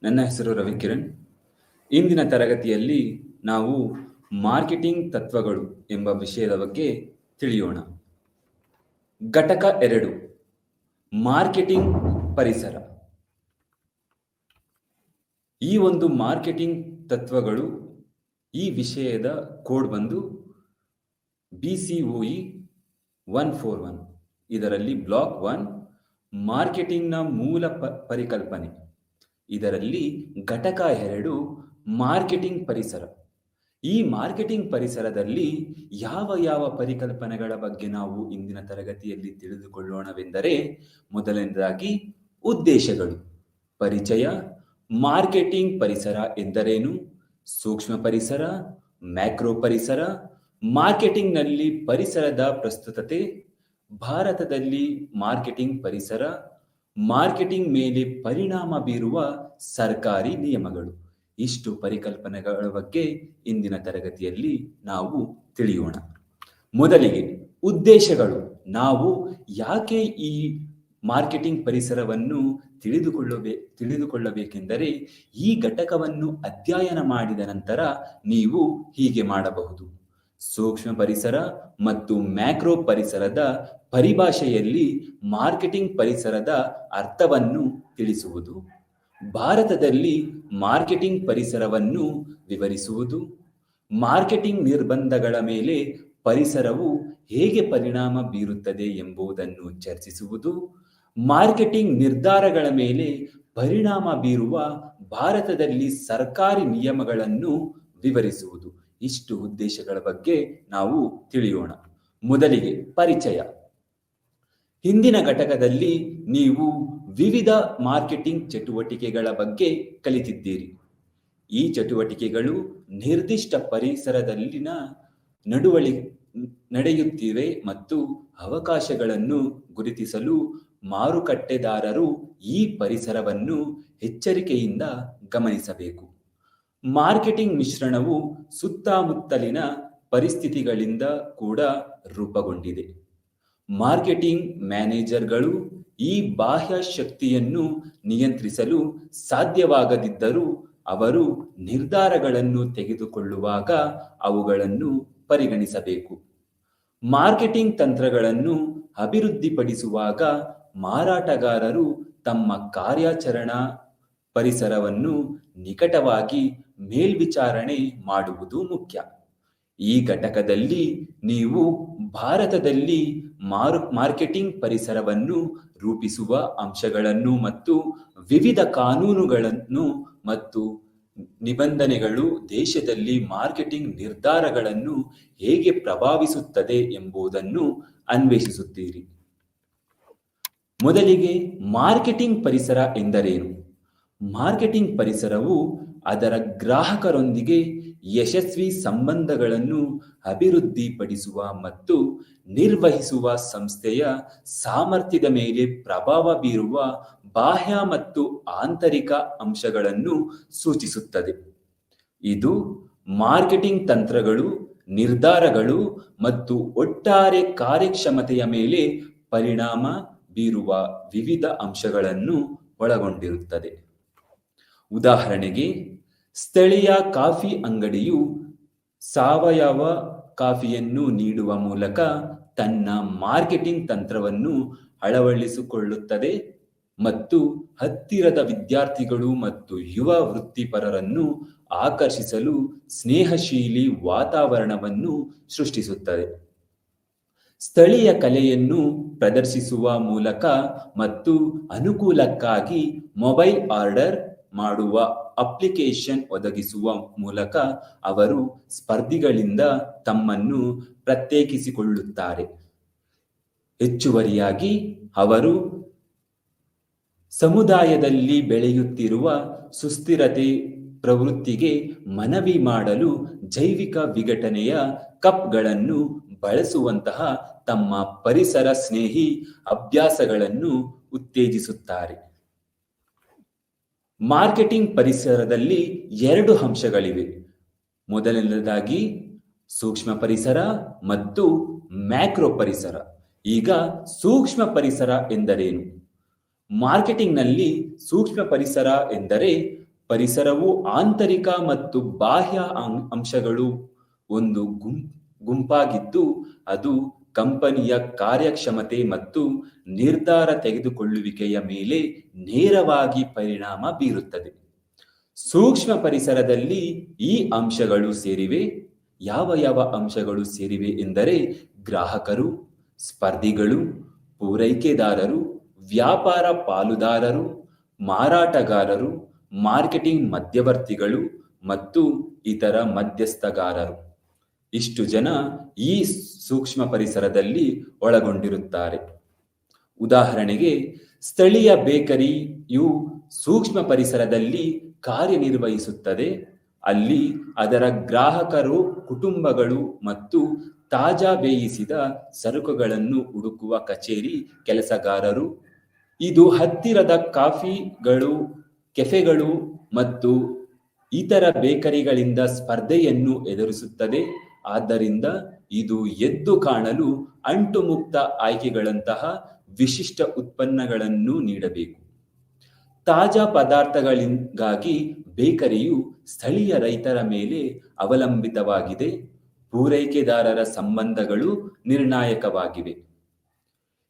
ನನ್ನ ಹೆಸರು ರವಿಕಿರಣ್. ಇಂದಿನ ತರಗತಿಯಲ್ಲಿ ನಾವು ಮಾರ್ಕೆಟಿಂಗ್ ತತ್ವಗಳು ಎಂಬ ವಿಷಯದ ಬಗ್ಗೆ ತಿಳಿಯೋಣ. ಘಟಕ 2, ಮಾರ್ಕೆಟಿಂಗ್ ಪರಿಸರ. ಈ ಒಂದು ಮಾರ್ಕೆಟಿಂಗ್ ತತ್ವಗಳು ಈ ವಿಷಯದ ಕೋಡ್ ಬಂದು BCOE 141. ಇದರಲ್ಲಿ ಬ್ಲಾಕ್ 1 ಮಾರ್ಕೆಟಿಂಗ್ನ ಮೂಲ ಪರಿಕಲ್ಪನೆ. ಇದರಲ್ಲಿ ಘಟಕ 2 ಮಾರ್ಕೆಟಿಂಗ್ ಪರಿಸರ. ಈ ಮಾರ್ಕೆಟಿಂಗ್ ಪರಿಸರದಲ್ಲಿ ಯಾವ ಪರಿಕಲ್ಪನೆಗಳ ಬಗ್ಗೆ ನಾವು ಇಂದಿನ ತರಗತಿಯಲ್ಲಿ ತಿಳಿದುಕೊಳ್ಳೋಣವೆಂದರೆ, ಮೊದಲನೇದಾಗಿ ಉದ್ದೇಶಗಳು, ಪರಿಚಯ, ಮಾರ್ಕೆಟಿಂಗ್ ಪರಿಸರ ಎಂದರೇನು, ಸೂಕ್ಷ್ಮ ಪರಿಸರ, ಮ್ಯಾಕ್ರೋ ಪರಿಸರ, ಮಾರ್ಕೆಟಿಂಗ್ನಲ್ಲಿ ಪರಿಸರದ ಪ್ರಸ್ತುತತೆ, ಭಾರತದಲ್ಲಿ ಮಾರ್ಕೆಟಿಂಗ್ ಪರಿಸರ, ಮಾರ್ಕೆಟಿಂಗ್ ಮೇಲೆ ಪರಿಣಾಮ ಬೀರುವ ಸರ್ಕಾರಿ ನಿಯಮಗಳು. ಇಷ್ಟು ಪರಿಕಲ್ಪನೆಗಳ ಬಗ್ಗೆ ಇಂದಿನ ತರಗತಿಯಲ್ಲಿ ನಾವು ತಿಳಿಯೋಣ. ಮೊದಲಿಗೆ ಉದ್ದೇಶಗಳು. ನಾವು ಯಾಕೆ ಈ ಮಾರ್ಕೆಟಿಂಗ್ ಪರಿಸರವನ್ನು ತಿಳಿದುಕೊಳ್ಳಬೇಕೆಂದರೆ, ಈ ಘಟಕವನ್ನು ಅಧ್ಯಯನ ಮಾಡಿದ ನಂತರ ನೀವು ಹೀಗೆ ಮಾಡಬಹುದು. ಸೂಕ್ಷ್ಮ ಪರಿಸರ ಮತ್ತು ಮ್ಯಾಕ್ರೋ ಪರಿಸರದ ಪರಿಭಾಷೆಯಲ್ಲಿ ಮಾರ್ಕೆಟಿಂಗ್ ಪರಿಸರದ ಅರ್ಥವನ್ನು ತಿಳಿಸುವುದು, ಭಾರತದಲ್ಲಿ ಮಾರ್ಕೆಟಿಂಗ್ ಪರಿಸರವನ್ನು ವಿವರಿಸುವುದು, ಮಾರ್ಕೆಟಿಂಗ್ ನಿರ್ಬಂಧಗಳ ಮೇಲೆ ಪರಿಸರವು ಹೇಗೆ ಪರಿಣಾಮ ಬೀರುತ್ತದೆ ಎಂಬುದನ್ನು ಚರ್ಚಿಸುವುದು, ಮಾರ್ಕೆಟಿಂಗ್ ನಿರ್ಧಾರಗಳ ಮೇಲೆ ಪರಿಣಾಮ ಬೀರುವ ಭಾರತದಲ್ಲಿ ಸರ್ಕಾರಿ ನಿಯಮಗಳನ್ನು ವಿವರಿಸುವುದು. ಇಷ್ಟು ಉದ್ದೇಶಗಳ ಬಗ್ಗೆ ನಾವು ತಿಳಿಯೋಣ. ಮೊದಲಿಗೆ ಪರಿಚಯ. ಹಿಂದಿನ ಘಟಕದಲ್ಲಿ ನೀವು ವಿವಿಧ ಮಾರ್ಕೆಟಿಂಗ್ ಚಟುವಟಿಕೆಗಳ ಬಗ್ಗೆ ಕಲಿತಿದ್ದೀರಿ. ಈ ಚಟುವಟಿಕೆಗಳು ನಿರ್ದಿಷ್ಟ ಪರಿಸರದಲ್ಲಿನ ನಡೆಯುತ್ತಿವೆ ಮತ್ತು ಅವಕಾಶಗಳನ್ನು ಗುರುತಿಸಲು ಮಾರುಕಟ್ಟೆದಾರರು ಈ ಪರಿಸರವನ್ನು ಎಚ್ಚರಿಕೆಯಿಂದ ಗಮನಿಸಬೇಕು. ಮಾರ್ಕೆಟಿಂಗ್ ಮಿಶ್ರಣವು ಸುತ್ತಮುತ್ತಲಿನ ಪರಿಸ್ಥಿತಿಗಳಿಂದ ಕೂಡ ರೂಪುಗೊಂಡಿದೆ. ಮಾರ್ಕೆಟಿಂಗ್ ಮ್ಯಾನೇಜರ್ಗಳು ಈ ಬಾಹ್ಯ ಶಕ್ತಿಯನ್ನು ನಿಯಂತ್ರಿಸಲು ಸಾಧ್ಯವಾಗದಿದ್ದರೂ ಅವರು ನಿರ್ಧಾರಗಳನ್ನು ತೆಗೆದುಕೊಳ್ಳುವಾಗ ಅವುಗಳನ್ನು ಪರಿಗಣಿಸಬೇಕು. ಮಾರ್ಕೆಟಿಂಗ್ ತಂತ್ರಗಳನ್ನು ಅಭಿವೃದ್ಧಿಪಡಿಸುವಾಗ ಮಾರಾಟಗಾರರು ತಮ್ಮ ಕಾರ್ಯಾಚರಣಾ ಪರಿಸರವನ್ನು ನಿಕಟವಾಗಿ ಮೇಲ್ವಿಚಾರಣೆ ಮಾಡುವುದು ಮುಖ್ಯ. ಈ ಘಟಕದಲ್ಲಿ ನೀವು ಭಾರತದಲ್ಲಿ ಮಾರ್ಕೆಟಿಂಗ್ ಪರಿಸರವನ್ನು ರೂಪಿಸುವ ಅಂಶಗಳನ್ನು ಮತ್ತು ವಿವಿಧ ಕಾನೂನುಗಳನ್ನು ಮತ್ತು ನಿಬಂಧನೆಗಳು ದೇಶದಲ್ಲಿ ಮಾರ್ಕೆಟಿಂಗ್ ನಿರ್ಧಾರಗಳನ್ನು ಹೇಗೆ ಪ್ರಭಾವಿಸುತ್ತದೆ ಎಂಬುದನ್ನು ಅನ್ವೇಷಿಸುತ್ತೀರಿ. ಮೊದಲಿಗೆ ಮಾರ್ಕೆಟಿಂಗ್ ಪರಿಸರ ಎಂದರೇನು? ಮಾರ್ಕೆಟಿಂಗ್ ಪರಿಸರವು ಅದರ ಗ್ರಾಹಕರೊಂದಿಗೆ ಯಶಸ್ವಿ ಸಂಬಂಧಗಳನ್ನು ಅಭಿವೃದ್ಧಿಪಡಿಸುವ ಮತ್ತು ನಿರ್ವಹಿಸುವ ಸಂಸ್ಥೆಯ ಸಾಮರ್ಥ್ಯದ ಮೇಲೆ ಪ್ರಭಾವ ಬೀರುವ ಬಾಹ್ಯ ಮತ್ತು ಆಂತರಿಕ ಅಂಶಗಳನ್ನು ಸೂಚಿಸುತ್ತದೆ. ಇದು ಮಾರ್ಕೆಟಿಂಗ್ ತಂತ್ರಗಳು, ನಿರ್ಧಾರಗಳು ಮತ್ತು ಒಟ್ಟಾರೆ ಕಾರ್ಯಕ್ಷಮತೆಯ ಮೇಲೆ ಪರಿಣಾಮ ಬೀರುವ ವಿವಿಧ ಅಂಶಗಳನ್ನು ಒಳಗೊಂಡಿರುತ್ತದೆ. ಉದಾಹರಣೆಗೆ, ಸ್ಥಳೀಯ ಕಾಫಿ ಅಂಗಡಿಯು ಸಾವಯವ ಕಾಫಿಯನ್ನು ನೀಡುವ ಮೂಲಕ ತನ್ನ ಮಾರ್ಕೆಟಿಂಗ್ ತಂತ್ರವನ್ನು ಅಳವಡಿಸಿಕೊಳ್ಳುತ್ತದೆ ಮತ್ತು ಹತ್ತಿರದ ವಿದ್ಯಾರ್ಥಿಗಳು ಮತ್ತು ಯುವ ವೃತ್ತಿಪರರನ್ನು ಆಕರ್ಷಿಸಲು ಸ್ನೇಹಶೀಲಿ ವಾತಾವರಣವನ್ನು ಸೃಷ್ಟಿಸುತ್ತದೆ. ಸ್ಥಳೀಯ ಕಲೆಯನ್ನು ಪ್ರದರ್ಶಿಸುವ ಮೂಲಕ ಮತ್ತು ಅನುಕೂಲಕ್ಕಾಗಿ ಮೊಬೈಲ್ ಆರ್ಡರ್ ಮಾಡುವ ಅಪ್ಲಿಕೇಶನ್ ಒದಗಿಸುವ ಮೂಲಕ ಅವರು ಸ್ಪರ್ಧಿಗಳಿಂದ ತಮ್ಮನ್ನು ಪ್ರತ್ಯೇಕಿಸಿಕೊಳ್ಳುತ್ತಾರೆ. ಹೆಚ್ಚುವರಿಯಾಗಿ, ಅವರು ಸಮುದಾಯದಲ್ಲಿ ಬೆಳೆಯುತ್ತಿರುವ ಸುಸ್ಥಿರತೆ ಪ್ರವೃತ್ತಿಗೆ ಮನವಿ ಮಾಡಲು ಜೈವಿಕ ವಿಘಟನೆಯ ಕಪ್ಗಳನ್ನು ಬಳಸುವಂತಹ ತಮ್ಮ ಪರಿಸರ ಸ್ನೇಹಿ ಅಭ್ಯಾಸಗಳನ್ನು ಉತ್ತೇಜಿಸುತ್ತಾರೆ. ಮಾರ್ಕೆಟಿಂಗ್ ಪರಿಸರದಲ್ಲಿ 2 ಅಂಶಗಳಿವೆ. ಮೊದಲನೇದಾಗಿ ಸೂಕ್ಷ್ಮ ಪರಿಸರ ಮತ್ತು ಮ್ಯಾಕ್ರೋ ಪರಿಸರ. ಈಗ ಸೂಕ್ಷ್ಮ ಪರಿಸರ ಎಂದರೇನು? ಮಾರ್ಕೆಟಿಂಗ್ನಲ್ಲಿ ಸೂಕ್ಷ್ಮ ಪರಿಸರ ಎಂದರೆ ಪರಿಸರವು ಆಂತರಿಕ ಮತ್ತು ಬಾಹ್ಯ ಅಂಶಗಳು ಒಂದು ಗುಂಪಾಗಿದ್ದು ಅದು ಕಂಪನಿಯ ಕಾರ್ಯಕ್ಷಮತೆ ಮತ್ತು ನಿರ್ಧಾರ ತೆಗೆದುಕೊಳ್ಳುವಿಕೆಯ ಮೇಲೆ ನೇರವಾಗಿ ಪರಿಣಾಮ ಬೀರುತ್ತದೆ. ಸೂಕ್ಷ್ಮ ಪರಿಸರದಲ್ಲಿ ಈ ಅಂಶಗಳು ಸೇರಿವೆ. ಯಾವ ಅಂಶಗಳು ಸೇರಿವೆ ಎಂದರೆ ಗ್ರಾಹಕರು, ಸ್ಪರ್ಧಿಗಳು, ಪೂರೈಕೆದಾರರು, ವ್ಯಾಪಾರ ಪಾಲುದಾರರು, ಮಾರಾಟಗಾರರು, ಮಾರ್ಕೆಟಿಂಗ್ ಮಧ್ಯವರ್ತಿಗಳು ಮತ್ತು ಇತರ ಮಧ್ಯಸ್ಥಗಾರರು. ಇಷ್ಟು ಜನ ಈ ಸೂಕ್ಷ್ಮ ಪರಿಸರದಲ್ಲಿ ಒಳಗೊಂಡಿರುತ್ತಾರೆ. ಉದಾಹರಣೆಗೆ, ಸ್ಥಳೀಯ ಬೇಕರಿಯು ಸೂಕ್ಷ್ಮ ಪರಿಸರದಲ್ಲಿ ಕಾರ್ಯನಿರ್ವಹಿಸುತ್ತದೆ. ಅಲ್ಲಿ ಅದರ ಗ್ರಾಹಕರು ಕುಟುಂಬಗಳು ಮತ್ತು ತಾಜಾ ಬೇಯಿಸಿದ ಸರಕುಗಳನ್ನು ಹುಡುಕುವ ಕಚೇರಿ ಕೆಲಸಗಾರರು. ಇದು ಹತ್ತಿರದ ಕಾಫಿಗಳು, ಕೆಫೆಗಳು ಮತ್ತು ಇತರ ಬೇಕರಿಗಳಿಂದ ಸ್ಪರ್ಧೆಯನ್ನು ಎದುರಿಸುತ್ತದೆ. ಆದ್ದರಿಂದ ಇದು ಎದ್ದು ಕಾಣಲು ಅಂಟುಮುಕ್ತ ಆಯ್ಕೆಗಳಂತಹ ವಿಶಿಷ್ಟ ಉತ್ಪನ್ನಗಳನ್ನು ನೀಡಬೇಕು. ತಾಜಾ ಪದಾರ್ಥಗಳಿಗಾಗಿ ಬೇಕರಿಯು ಸ್ಥಳೀಯ ರೈತರ ಮೇಲೆ ಅವಲಂಬಿತವಾಗಿದೆ. ಪೂರೈಕೆದಾರರ ಸಂಬಂಧಗಳು ನಿರ್ಣಾಯಕವಾಗಿವೆ.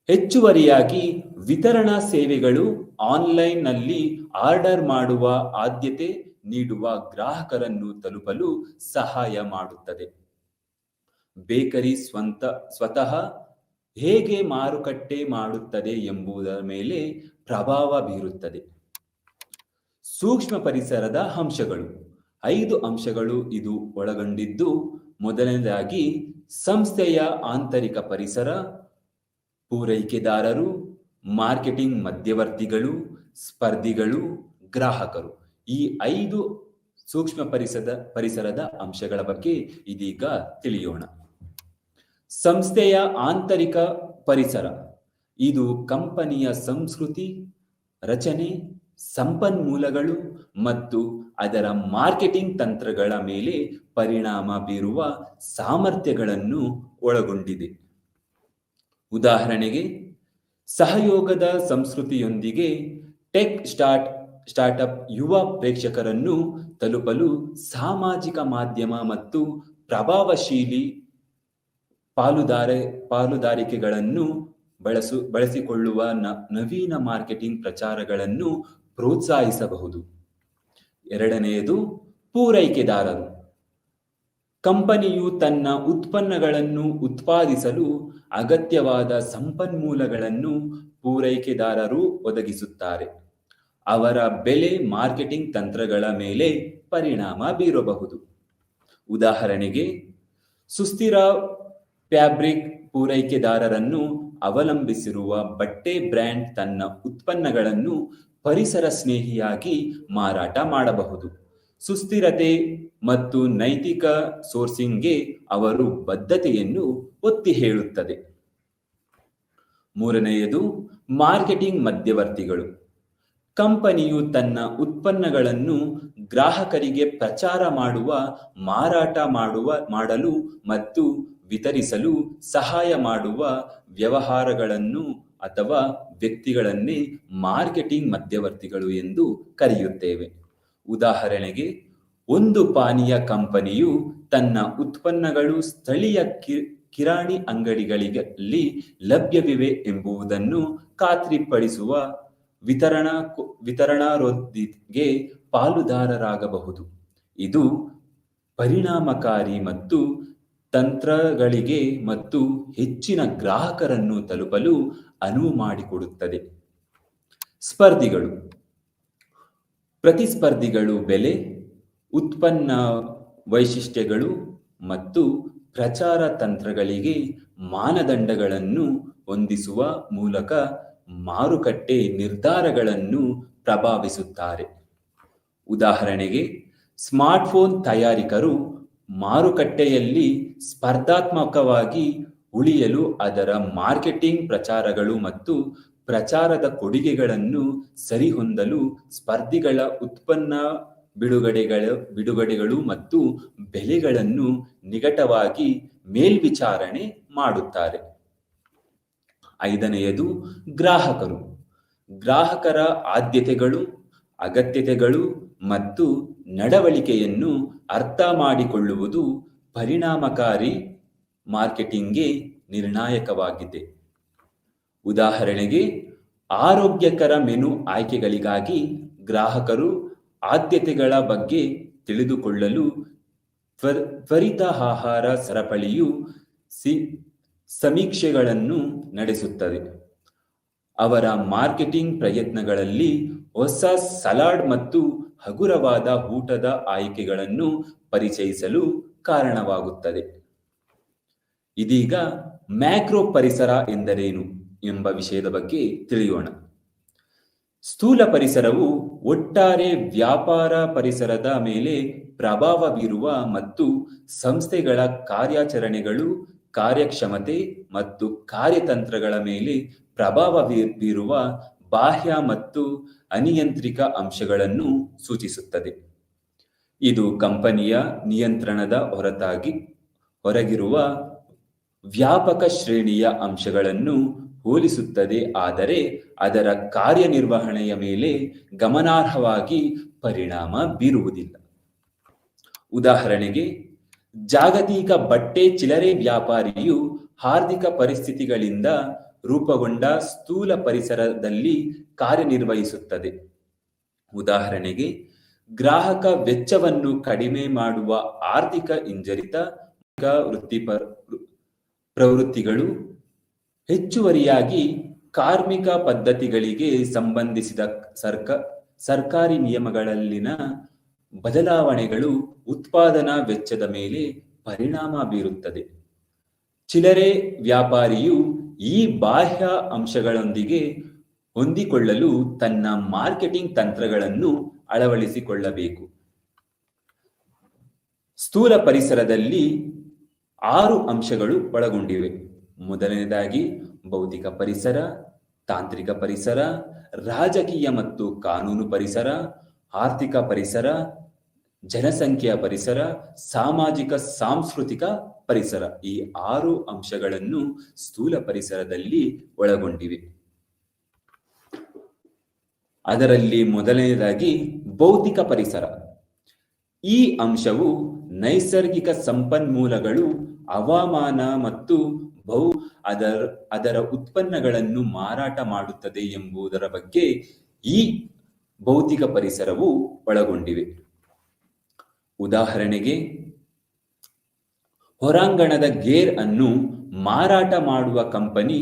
ಹೆಚ್ಚುವರಿಯಾಗಿ, ವಿತರಣಾ ಸೇವೆಗಳು ಆನ್ಲೈನ್ನಲ್ಲಿ ಆರ್ಡರ್ ಮಾಡುವ ಆದ್ಯತೆ ನೀಡುವ ಗ್ರಾಹಕರನ್ನು ತಲುಪಲು ಸಹಾಯ ಮಾಡುತ್ತದೆ. ಬೇಕರಿ ಸ್ವತಃ ಹೇಗೆ ಮಾರುಕಟ್ಟೆ ಮಾಡುತ್ತದೆ ಎಂಬುದರ ಮೇಲೆ ಪ್ರಭಾವ ಬೀರುತ್ತದೆ. ಸೂಕ್ಷ್ಮ ಪರಿಸರದ ಅಂಶಗಳು 5 ಅಂಶಗಳು ಇದು ಒಳಗೊಂಡಿದ್ದು, ಮೊದಲನೇದಾಗಿ ಸಂಸ್ಥೆಯ ಆಂತರಿಕ ಪರಿಸರ, ಪೂರೈಕೆದಾರರು, ಮಾರ್ಕೆಟಿಂಗ್ ಮಧ್ಯವರ್ತಿಗಳು, ಸ್ಪರ್ಧಿಗಳು, ಗ್ರಾಹಕರು. ಈ 5 ಸೂಕ್ಷ್ಮ ಪರಿಸರದ ಅಂಶಗಳ ಬಗ್ಗೆ ಇದೀಗ ತಿಳಿಯೋಣ. ಸಂಸ್ಥೆಯ ಆಂತರಿಕ ಪರಿಸರ ಇದು ಕಂಪನಿಯ ಸಂಸ್ಕೃತಿ, ರಚನೆ, ಸಂಪನ್ಮೂಲಗಳು ಮತ್ತು ಅದರ ಮಾರ್ಕೆಟಿಂಗ್ ತಂತ್ರಗಳ ಮೇಲೆ ಪರಿಣಾಮ ಬೀರುವ ಸಾಮರ್ಥ್ಯಗಳನ್ನು ಒಳಗೊಂಡಿದೆ. ಉದಾಹರಣೆಗೆ, ಸಹಯೋಗದ ಸಂಸ್ಕೃತಿಯೊಂದಿಗೆ ಟೆಕ್ ಸ್ಟಾರ್ಟ್ಅಪ್ ಯುವ ಪ್ರೇಕ್ಷಕರನ್ನು ತಲುಪಲು ಸಾಮಾಜಿಕ ಮಾಧ್ಯಮ ಮತ್ತು ಪ್ರಭಾವಶೀಲಿ ಪಾಲುದಾರಿಕೆಗಳನ್ನು ಬಳಸಿಕೊಳ್ಳುವ ನವೀನ ಮಾರ್ಕೆಟಿಂಗ್ ಪ್ರಚಾರಗಳನ್ನು ಪ್ರೋತ್ಸಾಹಿಸಬಹುದು. ಎರಡನೆಯದು, ಪೂರೈಕೆದಾರರು. ಕಂಪನಿಯು ತನ್ನ ಉತ್ಪನ್ನಗಳನ್ನು ಉತ್ಪಾದಿಸಲು ಅಗತ್ಯವಾದ ಸಂಪನ್ಮೂಲಗಳನ್ನು ಪೂರೈಕೆದಾರರು ಒದಗಿಸುತ್ತಾರೆ. ಅವರ ಬೆಲೆ ಮಾರ್ಕೆಟಿಂಗ್ ತಂತ್ರಗಳ ಮೇಲೆ ಪರಿಣಾಮ ಬೀರಬಹುದು. ಉದಾಹರಣೆಗೆ, ಸುಸ್ಥಿರ ಫ್ಯಾಬ್ರಿಕ್ ಪೂರೈಕೆದಾರರನ್ನು ಅವಲಂಬಿಸಿರುವ ಬಟ್ಟೆ ಬ್ರ್ಯಾಂಡ್ ತನ್ನ ಉತ್ಪನ್ನಗಳನ್ನು ಪರಿಸರ ಸ್ನೇಹಿಯಾಗಿ ಮಾರಾಟ ಮಾಡಬಹುದು. ಸುಸ್ಥಿರತೆ ಮತ್ತು ನೈತಿಕ ಸೋರ್ಸಿಂಗ್ಗೆ ಅವರು ಬದ್ಧತೆಯನ್ನು ಒತ್ತಿ ಹೇಳುತ್ತದೆ. ಮೂರನೆಯದು, ಮಾರ್ಕೆಟಿಂಗ್ ಮಧ್ಯವರ್ತಿಗಳು. ಕಂಪನಿಯು ತನ್ನ ಉತ್ಪನ್ನಗಳನ್ನು ಗ್ರಾಹಕರಿಗೆ ಪ್ರಚಾರ ಮಾಡುವ, ಮಾರಾಟ ಮಾಡಲು ಮತ್ತು ವಿತರಿಸಲು ಸಹಾಯ ಮಾಡುವ ವ್ಯವಹಾರಗಳನ್ನು ಅಥವಾ ವ್ಯಕ್ತಿಗಳನ್ನೇ ಮಾರ್ಕೆಟಿಂಗ್ ಮಧ್ಯವರ್ತಿಗಳು ಎಂದು ಕರೆಯುತ್ತೇವೆ. ಉದಾಹರಣೆಗೆ, ಒಂದು ಪಾನೀಯ ಕಂಪನಿಯು ತನ್ನ ಉತ್ಪನ್ನಗಳು ಸ್ಥಳೀಯ ಕಿರಾಣಿ ಅಂಗಡಿಗಳಲ್ಲಿ ಲಭ್ಯವಿವೆ ಎಂಬುದನ್ನು ಖಾತ್ರಿಪಡಿಸುವ ವಿತರಣಾರೊಂದಿಗೆ ಪಾಲುದಾರರಾಗಬಹುದು. ಇದು ಪರಿಣಾಮಕಾರಿ ಮತ್ತು ತಂತ್ರಗಳಿಗೆ ಮತ್ತು ಹೆಚ್ಚಿನ ಗ್ರಾಹಕರನ್ನು ತಲುಪಲು ಅನುವು ಮಾಡಿಕೊಡುತ್ತದೆ. ಸ್ಪರ್ಧಿಗಳು. ಪ್ರತಿಸ್ಪರ್ಧಿಗಳು ಬೆಲೆ, ಉತ್ಪನ್ನ ವೈಶಿಷ್ಟ್ಯಗಳು ಮತ್ತು ಪ್ರಚಾರ ತಂತ್ರಗಳಿಗೆ ಮಾನದಂಡಗಳನ್ನು ಹೊಂದಿಸುವ ಮೂಲಕ ಮಾರುಕಟ್ಟೆ ನಿರ್ಧಾರಗಳನ್ನು ಪ್ರಭಾವಿಸುತ್ತಾರೆ. ಉದಾಹರಣೆಗೆ, ಸ್ಮಾರ್ಟ್ಫೋನ್ ತಯಾರಕರು ಮಾರುಕಟ್ಟೆಯಲ್ಲಿ ಸ್ಪರ್ಧಾತ್ಮಕವಾಗಿ ಉಳಿಯಲು ಅದರ ಮಾರ್ಕೆಟಿಂಗ್ ಪ್ರಚಾರಗಳು ಮತ್ತು ಪ್ರಚಾರದ ಕೊಡುಗೆಗಳನ್ನು ಸರಿಹೊಂದಲು ಸ್ಪರ್ಧಿಗಳ ಉತ್ಪನ್ನ ಬಿಡುಗಡೆಗಳು ಮತ್ತು ಬೆಲೆಗಳನ್ನು ನಿಕಟವಾಗಿ ಮೇಲ್ವಿಚಾರಣೆ ಮಾಡುತ್ತಾರೆ. ಐದನೆಯದು, ಗ್ರಾಹಕರು. ಗ್ರಾಹಕರ ಆದ್ಯತೆಗಳು, ಅಗತ್ಯತೆಗಳು ಮತ್ತು ನಡವಳಿಕೆಯನ್ನು ಅರ್ಥ ಮಾಡಿಕೊಳ್ಳುವುದು ಪರಿಣಾಮಕಾರಿ ಮಾರ್ಕೆಟಿಂಗ್ಗೆ ನಿರ್ಣಾಯಕವಾಗಿದೆ. ಉದಾಹರಣೆಗೆ, ಆರೋಗ್ಯಕರ ಮೆನು ಆಯ್ಕೆಗಳಿಗಾಗಿ ಗ್ರಾಹಕರು ಆದ್ಯತೆಗಳ ಬಗ್ಗೆ ತಿಳಿದುಕೊಳ್ಳಲು ತ್ವರಿತ ಆಹಾರ ಸರಪಳಿಯು ಸಮೀಕ್ಷೆಗಳನ್ನು ನಡೆಸುತ್ತದೆ. ಅವರ ಮಾರ್ಕೆಟಿಂಗ್ ಪ್ರಯತ್ನಗಳಲ್ಲಿ ಹೊಸ ಸಲಾಡ್ ಮತ್ತು ಹಗುರವಾದ ಊಟದ ಆಯ್ಕೆಗಳನ್ನು ಪರಿಚಯಿಸಲು ಕಾರಣವಾಗುತ್ತದೆ. ಇದೀಗ ಮ್ಯಾಕ್ರೋ ಪರಿಸರ ಎಂದರೇನು ಎಂಬ ವಿಷಯದ ಬಗ್ಗೆ ತಿಳಿಯೋಣ. ಸ್ಥೂಲ ಪರಿಸರವು ಒಟ್ಟಾರೆ ವ್ಯಾಪಾರ ಪರಿಸರದ ಮೇಲೆ ಪ್ರಭಾವ ಬೀರುವ ಮತ್ತು ಸಂಸ್ಥೆಗಳ ಕಾರ್ಯಾಚರಣೆಗಳು, ಕಾರ್ಯಕ್ಷಮತೆ ಮತ್ತು ಕಾರ್ಯತಂತ್ರಗಳ ಮೇಲೆ ಪ್ರಭಾವ ಬೀರುವ ಬಾಹ್ಯ ಮತ್ತು ಅನಿಯಂತ್ರಿತ ಅಂಶಗಳನ್ನು ಸೂಚಿಸುತ್ತದೆ. ಇದು ಕಂಪನಿಯ ನಿಯಂತ್ರಣದ ಹೊರಗಿರುವ ವ್ಯಾಪಕ ಶ್ರೇಣಿಯ ಅಂಶಗಳನ್ನು ಹೋಲಿಸುತ್ತದೆ, ಆದರೆ ಅದರ ಕಾರ್ಯನಿರ್ವಹಣೆಯ ಮೇಲೆ ಗಮನಾರ್ಹವಾಗಿ ಪರಿಣಾಮ ಬೀರುವುದಿಲ್ಲ. ಉದಾಹರಣೆಗೆ, ಜಾಗತಿಕ ಬಟ್ಟೆ ಚಿಲ್ಲರೆ ವ್ಯಾಪಾರಿಯು ಆರ್ಥಿಕ ಪರಿಸ್ಥಿತಿಗಳಿಂದ ರೂಪುಗೊಂಡ ಸ್ಥೂಲ ಪರಿಸರದಲ್ಲಿ ಕಾರ್ಯನಿರ್ವಹಿಸುತ್ತದೆ. ಉದಾಹರಣೆಗೆ, ಗ್ರಾಹಕ ವೆಚ್ಚವನ್ನು ಕಡಿಮೆ ಮಾಡುವ ಆರ್ಥಿಕ ಹಿಂಜರಿತ ಪ್ರವೃತ್ತಿಗಳು, ಹೆಚ್ಚುವರಿಯಾಗಿ ಕಾರ್ಮಿಕ ಪದ್ಧತಿಗಳಿಗೆ ಸಂಬಂಧಿಸಿದ ಸರ್ಕಾರಿ ನಿಯಮಗಳಲ್ಲಿನ ಬದಲಾವಣೆಗಳು ಉತ್ಪಾದನಾ ವೆಚ್ಚದ ಮೇಲೆ ಪರಿಣಾಮ ಬೀರುತ್ತದೆ. ಚಿಲ್ಲರೆ ವ್ಯಾಪಾರಿಯು ಈ ಬಾಹ್ಯ ಅಂಶಗಳೊಂದಿಗೆ ಹೊಂದಿಕೊಳ್ಳಲು ತನ್ನ ಮಾರ್ಕೆಟಿಂಗ್ ತಂತ್ರಗಳನ್ನು ಅಳವಡಿಸಿಕೊಳ್ಳಬೇಕು. ಸ್ಥೂಲ ಪರಿಸರದಲ್ಲಿ 6 ಅಂಶಗಳು ಒಳಗೊಂಡಿವೆ. ಮೊದಲನೇದಾಗಿ ಭೌತಿಕ ಪರಿಸರ, ತಾಂತ್ರಿಕ ಪರಿಸರ, ರಾಜಕೀಯ ಮತ್ತು ಕಾನೂನು ಪರಿಸರ, ಆರ್ಥಿಕ ಪರಿಸರ, ಜನಸಂಖ್ಯೆಯ ಪರಿಸರ, ಸಾಮಾಜಿಕ ಸಾಂಸ್ಕೃತಿಕ ಪರಿಸರ. ಈ 6 ಅಂಶಗಳನ್ನು ಸ್ಥೂಲ ಪರಿಸರದಲ್ಲಿ ಒಳಗೊಂಡಿವೆ. ಅದರಲ್ಲಿ ಮೊದಲನೇದಾಗಿ ಭೌತಿಕ ಪರಿಸರ. ಈ ಅಂಶವು ನೈಸರ್ಗಿಕ ಸಂಪನ್ಮೂಲಗಳು, ಹವಾಮಾನ ಮತ್ತು ಅದರ ಉತ್ಪನ್ನಗಳನ್ನು ಮಾರಾಟ ಮಾಡುತ್ತದೆ ಎಂಬುದರ ಬಗ್ಗೆ ಈ ಭೌತಿಕ ಪರಿಸರವು ಒಳಗೊಂಡಿವೆ. ಉದಾಹರಣೆಗೆ, ಹೊರಾಂಗಣದ ಗೇರ್ ಅನ್ನು ಮಾರಾಟ ಮಾಡುವ ಕಂಪನಿ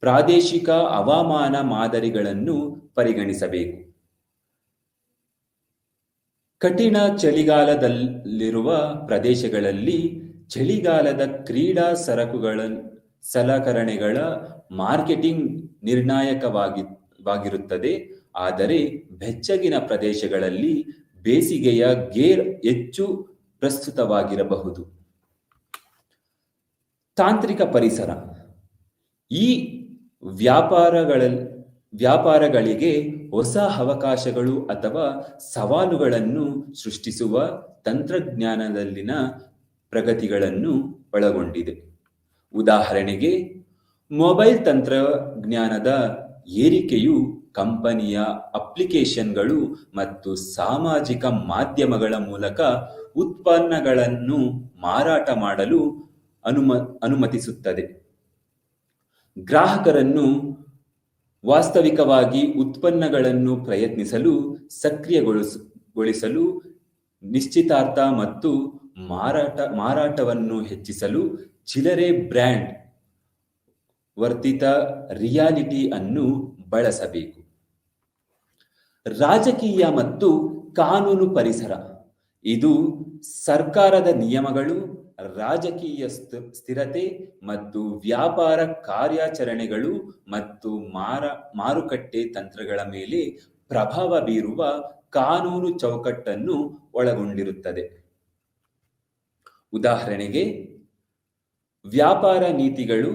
ಪ್ರಾದೇಶಿಕ ಹವಾಮಾನ ಮಾದರಿಗಳನ್ನು ಪರಿಗಣಿಸಬೇಕು. ಕಠಿಣ ಚಳಿಗಾಲದಲ್ಲಿರುವ ಪ್ರದೇಶಗಳಲ್ಲಿ ಚಳಿಗಾಲದ ಕ್ರೀಡಾ ಸಲಕರಣೆಗಳ ಮಾರ್ಕೆಟಿಂಗ್ ನಿರ್ಣಾಯಕವಾಗಿರುತ್ತದೆ, ಆದರೆ ಬೆಚ್ಚಗಿನ ಪ್ರದೇಶಗಳಲ್ಲಿ ಬೇಸಿಗೆಯ ಗೇರ್ ಹೆಚ್ಚು ಪ್ರಸ್ತುತವಾಗಿರಬಹುದು. ತಾಂತ್ರಿಕ ಪರಿಸರ ಈ ವ್ಯಾಪಾರಗಳಿಗೆ ಹೊಸ ಅವಕಾಶಗಳು ಅಥವಾ ಸವಾಲುಗಳನ್ನು ಸೃಷ್ಟಿಸುವ ತಂತ್ರಜ್ಞಾನದಲ್ಲಿನ ಪ್ರಗತಿಗಳನ್ನು ಒಳಗೊಂಡಿದೆ. ಉದಾಹರಣೆಗೆ, ಮೊಬೈಲ್ ತಂತ್ರಜ್ಞಾನದ ಏರಿಕೆಯು ಕಂಪನಿಯ ಅಪ್ಲಿಕೇಶನ್ಗಳು ಮತ್ತು ಸಾಮಾಜಿಕ ಮಾಧ್ಯಮಗಳ ಮೂಲಕ ಉತ್ಪನ್ನಗಳನ್ನು ಮಾರಾಟ ಮಾಡಲು ಅನುಮತಿಸುತ್ತದೆ. ಗ್ರಾಹಕರನ್ನು ವಾಸ್ತವಿಕವಾಗಿ ಉತ್ಪನ್ನಗಳನ್ನು ಪ್ರಯತ್ನಿಸಲು ಸಕ್ರಿಯಗೊಳಿಸಲು, ನಿಶ್ಚಿತಾರ್ಥ ಮತ್ತು ಮಾರಾಟವನ್ನು ಹೆಚ್ಚಿಸಲು ಚಿಲ್ಲರೆ ಬ್ರ್ಯಾಂಡ್ ವರ್ಧಿತ ರಿಯಾಲಿಟಿ ಅನ್ನು ಬಳಸಬೇಕು. ರಾಜಕೀಯ ಮತ್ತು ಕಾನೂನು ಪರಿಸರ ಇದು ಸರ್ಕಾರದ ನಿಯಮಗಳು, ರಾಜಕೀಯ ಸ್ಥಿರತೆ ಮತ್ತು ವ್ಯಾಪಾರ ಕಾರ್ಯಾಚರಣೆಗಳು ಮತ್ತು ಮಾರುಕಟ್ಟೆ ತಂತ್ರಗಳ ಮೇಲೆ ಪ್ರಭಾವ ಬೀರುವ ಕಾನೂನು ಚೌಕಟ್ಟನ್ನು ಒಳಗೊಂಡಿರುತ್ತದೆ. ಉದಾಹರಣೆಗೆ, ವ್ಯಾಪಾರ ನೀತಿಗಳು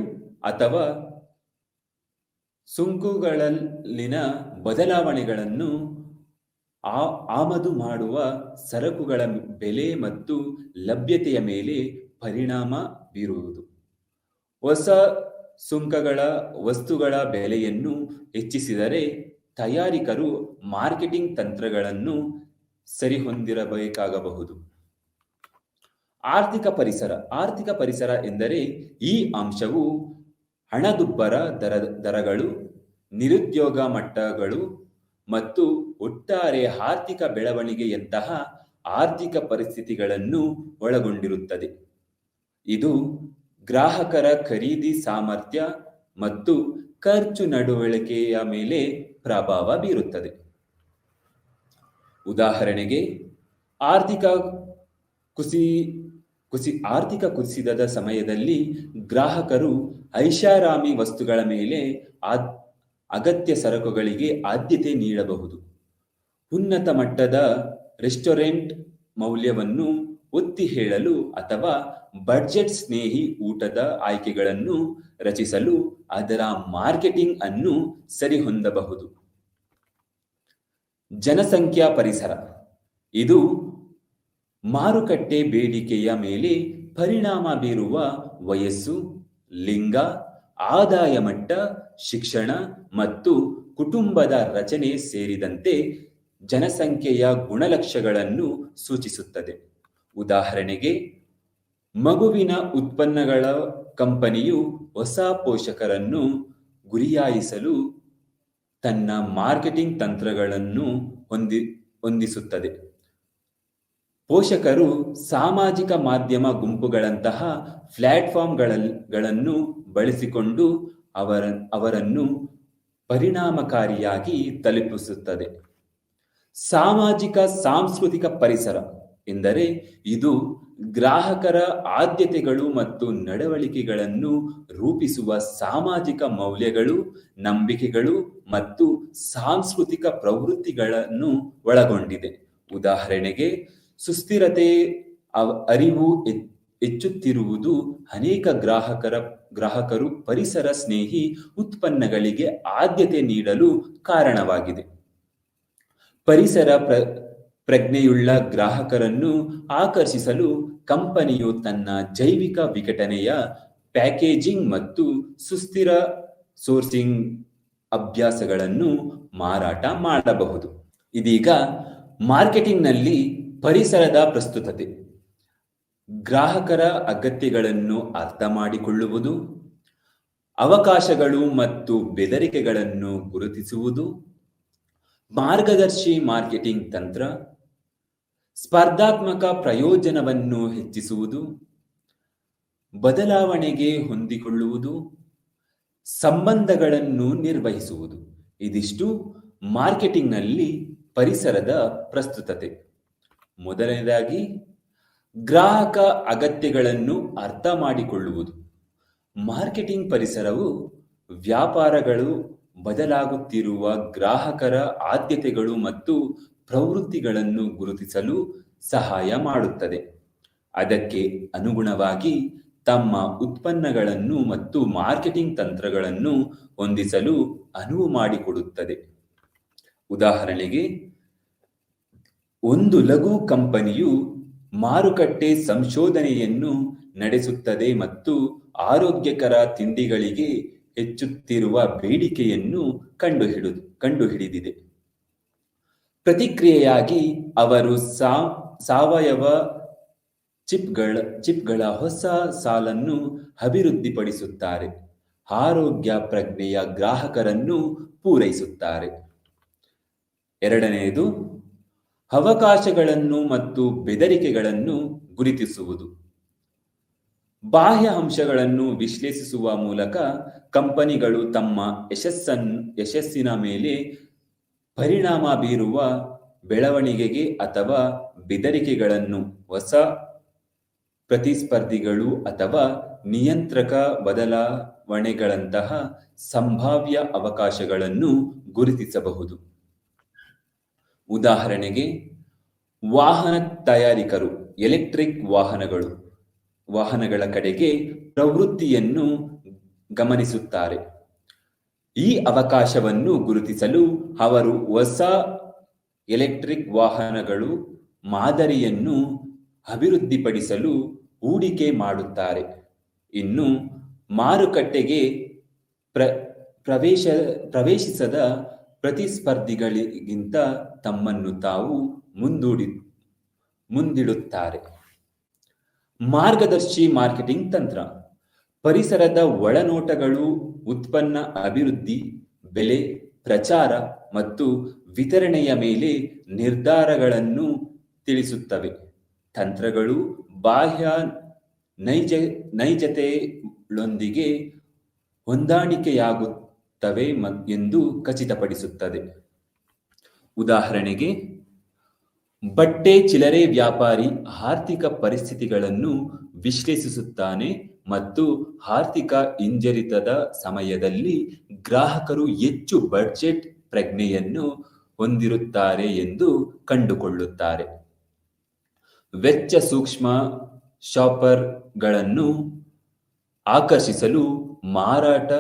ಅಥವಾ ಸುಂಕಗಳಲ್ಲಿನ ಬದಲಾವಣೆಗಳನ್ನು ಆಮದು ಮಾಡುವ ಸರಕುಗಳ ಬೆಲೆ ಮತ್ತು ಲಭ್ಯತೆಯ ಮೇಲೆ ಪರಿಣಾಮ ಬೀರುವುದು. ಹೊಸ ಸುಂಕಗಳ ವಸ್ತುಗಳ ಬೆಲೆಯನ್ನು ಹೆಚ್ಚಿಸಿದರೆ ತಯಾರಿಕರು ಮಾರ್ಕೆಟಿಂಗ್ ತಂತ್ರಗಳನ್ನು ಸರಿಹೊಂದಿರಬೇಕಾಗಬಹುದು. ಆರ್ಥಿಕ ಪರಿಸರ ಎಂದರೆ ಈ ಅಂಶವು ಹಣದುಬ್ಬರ ದರಗಳು, ನಿರುದ್ಯೋಗ ಮಟ್ಟಗಳು ಮತ್ತು ಒಟ್ಟಾರೆ ಆರ್ಥಿಕ ಬೆಳವಣಿಗೆಯಂತಹ ಆರ್ಥಿಕ ಪರಿಸ್ಥಿತಿಗಳನ್ನು ಒಳಗೊಂಡಿರುತ್ತದೆ. ಇದು ಗ್ರಾಹಕರ ಖರೀದಿ ಸಾಮರ್ಥ್ಯ ಮತ್ತು ಖರ್ಚು ನಡವಳಿಕೆಯ ಮೇಲೆ ಪ್ರಭಾವ ಬೀರುತ್ತದೆ. ಉದಾಹರಣೆಗೆ, ಆರ್ಥಿಕ ಕುಸಿತದ ಸಮಯದಲ್ಲಿ ಗ್ರಾಹಕರು ಐಷಾರಾಮಿ ವಸ್ತುಗಳ ಮೇಲೆ ಅಗತ್ಯ ಸರಕುಗಳಿಗೆ ಆದ್ಯತೆ ನೀಡಬಹುದು. ಉನ್ನತ ಮಟ್ಟದ ರೆಸ್ಟೋರೆಂಟ್ ಮೌಲ್ಯವನ್ನು ಒತ್ತಿ ಹೇಳಲು ಅಥವಾ ಬಡ್ಜೆಟ್ ಸ್ನೇಹಿ ಊಟದ ಆಯ್ಕೆಗಳನ್ನು ರಚಿಸಲು ಅದರ ಮಾರ್ಕೆಟಿಂಗ್ ಅನ್ನು ಸರಿಹೊಂದಬಹುದು. ಜನಸಂಖ್ಯಾ ಪರಿಸರ ಇದು ಮಾರುಕಟ್ಟೆ ಬೇಡಿಕೆಯ ಮೇಲೆ ಪರಿಣಾಮ ಬೀರುವ ವಯಸ್ಸು, ಲಿಂಗ, ಆದಾಯ ಮಟ್ಟ, ಶಿಕ್ಷಣ ಮತ್ತು ಕುಟುಂಬದ ರಚನೆ ಸೇರಿದಂತೆ ಜನಸಂಖ್ಯೆಯ ಗುಣಲಕ್ಷಣಗಳನ್ನು ಸೂಚಿಸುತ್ತದೆ. ಉದಾಹರಣೆಗೆ, ಮಗುವಿನ ಉತ್ಪನ್ನಗಳ ಕಂಪನಿಯು ಹೊಸ ಪೋಷಕರನ್ನು ಗುರಿಯಾಯಿಸಲು ತನ್ನ ಮಾರ್ಕೆಟಿಂಗ್ ತಂತ್ರಗಳನ್ನು ಹೊಂದಿಸುತ್ತದೆ. ಪೋಷಕರು ಸಾಮಾಜಿಕ ಮಾಧ್ಯಮ ಗುಂಪುಗಳಂತಹ ಪ್ಲಾಟ್ಫಾರ್ಮ್ಗಳನ್ನು ಬಳಸಿಕೊಂಡು ಅವರನ್ನು ಪರಿಣಾಮಕಾರಿಯಾಗಿ ತಲುಪಿಸುತ್ತದೆ. ಸಾಮಾಜಿಕ ಸಾಂಸ್ಕೃತಿಕ ಪರಿಸರ ಎಂದರೆ ಇದು ಗ್ರಾಹಕರ ಆದ್ಯತೆಗಳು ಮತ್ತು ನಡವಳಿಕೆಗಳನ್ನು ರೂಪಿಸುವ ಸಾಮಾಜಿಕ ಮೌಲ್ಯಗಳು, ನಂಬಿಕೆಗಳು ಮತ್ತು ಸಾಂಸ್ಕೃತಿಕ ಪ್ರವೃತ್ತಿಗಳನ್ನು ಒಳಗೊಂಡಿದೆ. ಉದಾಹರಣೆಗೆ, ಸುಸ್ಥಿರತೆ ಅರಿವು ಹೆಚ್ಚುತ್ತಿರುವುದು ಅನೇಕ ಗ್ರಾಹಕರು ಪರಿಸರ ಸ್ನೇಹಿ ಉತ್ಪನ್ನಗಳಿಗೆ ಆದ್ಯತೆ ನೀಡಲು ಕಾರಣವಾಗಿದೆ. ಪರಿಸರ ಪ್ರಜ್ಞೆಯುಳ್ಳ ಗ್ರಾಹಕರನ್ನು ಆಕರ್ಷಿಸಲು ಕಂಪನಿಯು ತನ್ನ ಜೈವಿಕ ವಿಘಟನೆಯ ಪ್ಯಾಕೇಜಿಂಗ್ ಮತ್ತು ಸುಸ್ಥಿರ ಸೋರ್ಸಿಂಗ್ ಅಭ್ಯಾಸಗಳನ್ನು ಮಾರಾಟ ಮಾಡಬಹುದು. ಇದೀಗ ಮಾರ್ಕೆಟಿಂಗ್ನಲ್ಲಿ ಪರಿಸರದ ಪ್ರಸ್ತುತತೆ, ಗ್ರಾಹಕರ ಅಗತ್ಯಗಳನ್ನು ಅರ್ಥ ಮಾಡಿಕೊಳ್ಳುವುದು, ಅವಕಾಶಗಳು ಮತ್ತು ಬೆದರಿಕೆಗಳನ್ನು ಗುರುತಿಸುವುದು, ಮಾರ್ಗದರ್ಶಿ ಮಾರ್ಕೆಟಿಂಗ್ ತಂತ್ರ, ಸ್ಪರ್ಧಾತ್ಮಕ ಪ್ರಯೋಜನವನ್ನು ಹೆಚ್ಚಿಸುವುದು, ಬದಲಾವಣೆಗೆ ಹೊಂದಿಕೊಳ್ಳುವುದು, ಸಂಬಂಧಗಳನ್ನು ನಿರ್ವಹಿಸುವುದು. ಇದಿಷ್ಟು ಮಾರ್ಕೆಟಿಂಗ್ನಲ್ಲಿ ಪರಿಸರದ ಪ್ರಸ್ತುತತೆ. ಮೊದಲನೇದಾಗಿ, ಗ್ರಾಹಕ ಅಗತ್ಯಗಳನ್ನು ಅರ್ಥ ಮಾಡಿಕೊಳ್ಳುವುದು. ಮಾರ್ಕೆಟಿಂಗ್ ಪರಿಸರವು ವ್ಯಾಪಾರಗಳು ಬದಲಾಗುತ್ತಿರುವ ಗ್ರಾಹಕರ ಆದ್ಯತೆಗಳು ಮತ್ತು ಪ್ರವೃತ್ತಿಗಳನ್ನು ಗುರುತಿಸಲು ಸಹಾಯ ಮಾಡುತ್ತದೆ. ಅದಕ್ಕೆ ಅನುಗುಣವಾಗಿ ತಮ್ಮ ಉತ್ಪನ್ನಗಳನ್ನು ಮತ್ತು ಮಾರ್ಕೆಟಿಂಗ್ ತಂತ್ರಗಳನ್ನು ಹೊಂದಿಸಲು ಅನುವು ಮಾಡಿಕೊಡುತ್ತದೆ. ಉದಾಹರಣೆಗೆ, ಒಂದು ಲಘು ಕಂಪನಿಯು ಮಾರುಕಟ್ಟೆ ಸಂಶೋಧನೆಯನ್ನು ನಡೆಸುತ್ತದೆ ಮತ್ತು ಆರೋಗ್ಯಕರ ತಿಂಡಿಗಳಿಗೆ ಹೆಚ್ಚುತ್ತಿರುವ ಬೇಡಿಕೆಯನ್ನು ಕಂಡುಹಿಡಿದಿದೆ. ಪ್ರತಿಕ್ರಿಯೆಯಾಗಿ ಅವರು ಸಾವಯವ ಚಿಪ್ಗಳ ಹೊಸ ಸಾಲನ್ನು ಅಭಿವೃದ್ಧಿಪಡಿಸುತ್ತಾರೆ, ಆರೋಗ್ಯ ಪ್ರಜ್ಞೆಯ ಗ್ರಾಹಕರನ್ನು ಪೂರೈಸುತ್ತಾರೆ. ಎರಡನೆಯದು, ಅವಕಾಶಗಳನ್ನು ಮತ್ತು ಬೆದರಿಕೆಗಳನ್ನು ಗುರುತಿಸುವುದು. ಬಾಹ್ಯ ಅಂಶಗಳನ್ನು ವಿಶ್ಲೇಷಿಸುವ ಮೂಲಕ ಕಂಪನಿಗಳು ತಮ್ಮ ಯಶಸ್ಸಿನ ಮೇಲೆ ಪರಿಣಾಮ ಬೀರುವ ಬೆಳವಣಿಗೆಗೆ ಅಥವಾ ಬೆದರಿಕೆಗಳನ್ನು, ಹೊಸ ಪ್ರತಿಸ್ಪರ್ಧಿಗಳು ಅಥವಾ ನಿಯಂತ್ರಕ ಬದಲಾವಣೆಗಳಂತಹ ಸಂಭಾವ್ಯ ಅವಕಾಶಗಳನ್ನು ಗುರುತಿಸಬಹುದು. ಉದಾಹರಣೆಗೆ, ವಾಹನ ತಯಾರಿಕರು ಎಲೆಕ್ಟ್ರಿಕ್ ವಾಹನಗಳ ಕಡೆಗೆ ಪ್ರವೃತ್ತಿಯನ್ನು ಗಮನಿಸುತ್ತಾರೆ. ಈ ಅವಕಾಶವನ್ನು ಗುರುತಿಸಲು ಅವರು ಹೊಸ ಎಲೆಕ್ಟ್ರಿಕ್ ವಾಹನಗಳು ಮಾದರಿಯನ್ನು ಅಭಿವೃದ್ಧಿಪಡಿಸಲು ಹೂಡಿಕೆ ಮಾಡುತ್ತಾರೆ. ಇನ್ನು ಮಾರುಕಟ್ಟೆಗೆ ಪ್ರವೇಶಿಸದ ಪ್ರತಿಸ್ಪರ್ಧಿಗಳಿಗಿಂತ ತಮ್ಮನ್ನು ತಾವು ಮುಂದಿಡುತ್ತಾರೆ. ಮಾರ್ಗದರ್ಶಿ ಮಾರ್ಕೆಟಿಂಗ್ ತಂತ್ರ. ಪರಿಸರದ ಒಳನೋಟಗಳು ಉತ್ಪನ್ನ ಅಭಿವೃದ್ಧಿ, ಬೆಲೆ, ಪ್ರಚಾರ ಮತ್ತು ವಿತರಣೆಯ ಮೇಲೆ ನಿರ್ಧಾರಗಳನ್ನು ತಿಳಿಸುತ್ತವೆ. ತಂತ್ರಗಳು ಬಾಹ್ಯ ನೈಜತೆಯೊಂದಿಗೆ ಹೊಂದಾಣಿಕೆಯಾಗುತ್ತವೆ ಎಂದು ಖಚಿತಪಡಿಸುತ್ತದೆ. ಉದಾಹರಣೆಗೆ, ಬಟ್ಟೆ ಚಿಲ್ಲರೆ ವ್ಯಾಪಾರಿ ಆರ್ಥಿಕ ಪರಿಸ್ಥಿತಿಗಳನ್ನು ವಿಶ್ಲೇಷಿಸುತ್ತಾನೆ ಮತ್ತು ಆರ್ಥಿಕ ಹಿಂಜರಿತದ ಸಮಯದಲ್ಲಿ ಗ್ರಾಹಕರು ಹೆಚ್ಚು ಬಜೆಟ್ ಪ್ರಜ್ಞೆಯನ್ನು ಹೊಂದಿರುತ್ತಾರೆ ಎಂದು ಕಂಡುಕೊಳ್ಳುತ್ತಾರೆ. ವೆಚ್ಚ ಸೂಕ್ಷ್ಮ ಶಾಪರ್ಗಳನ್ನು ಆಕರ್ಷಿಸಲು ಮಾರಾಟ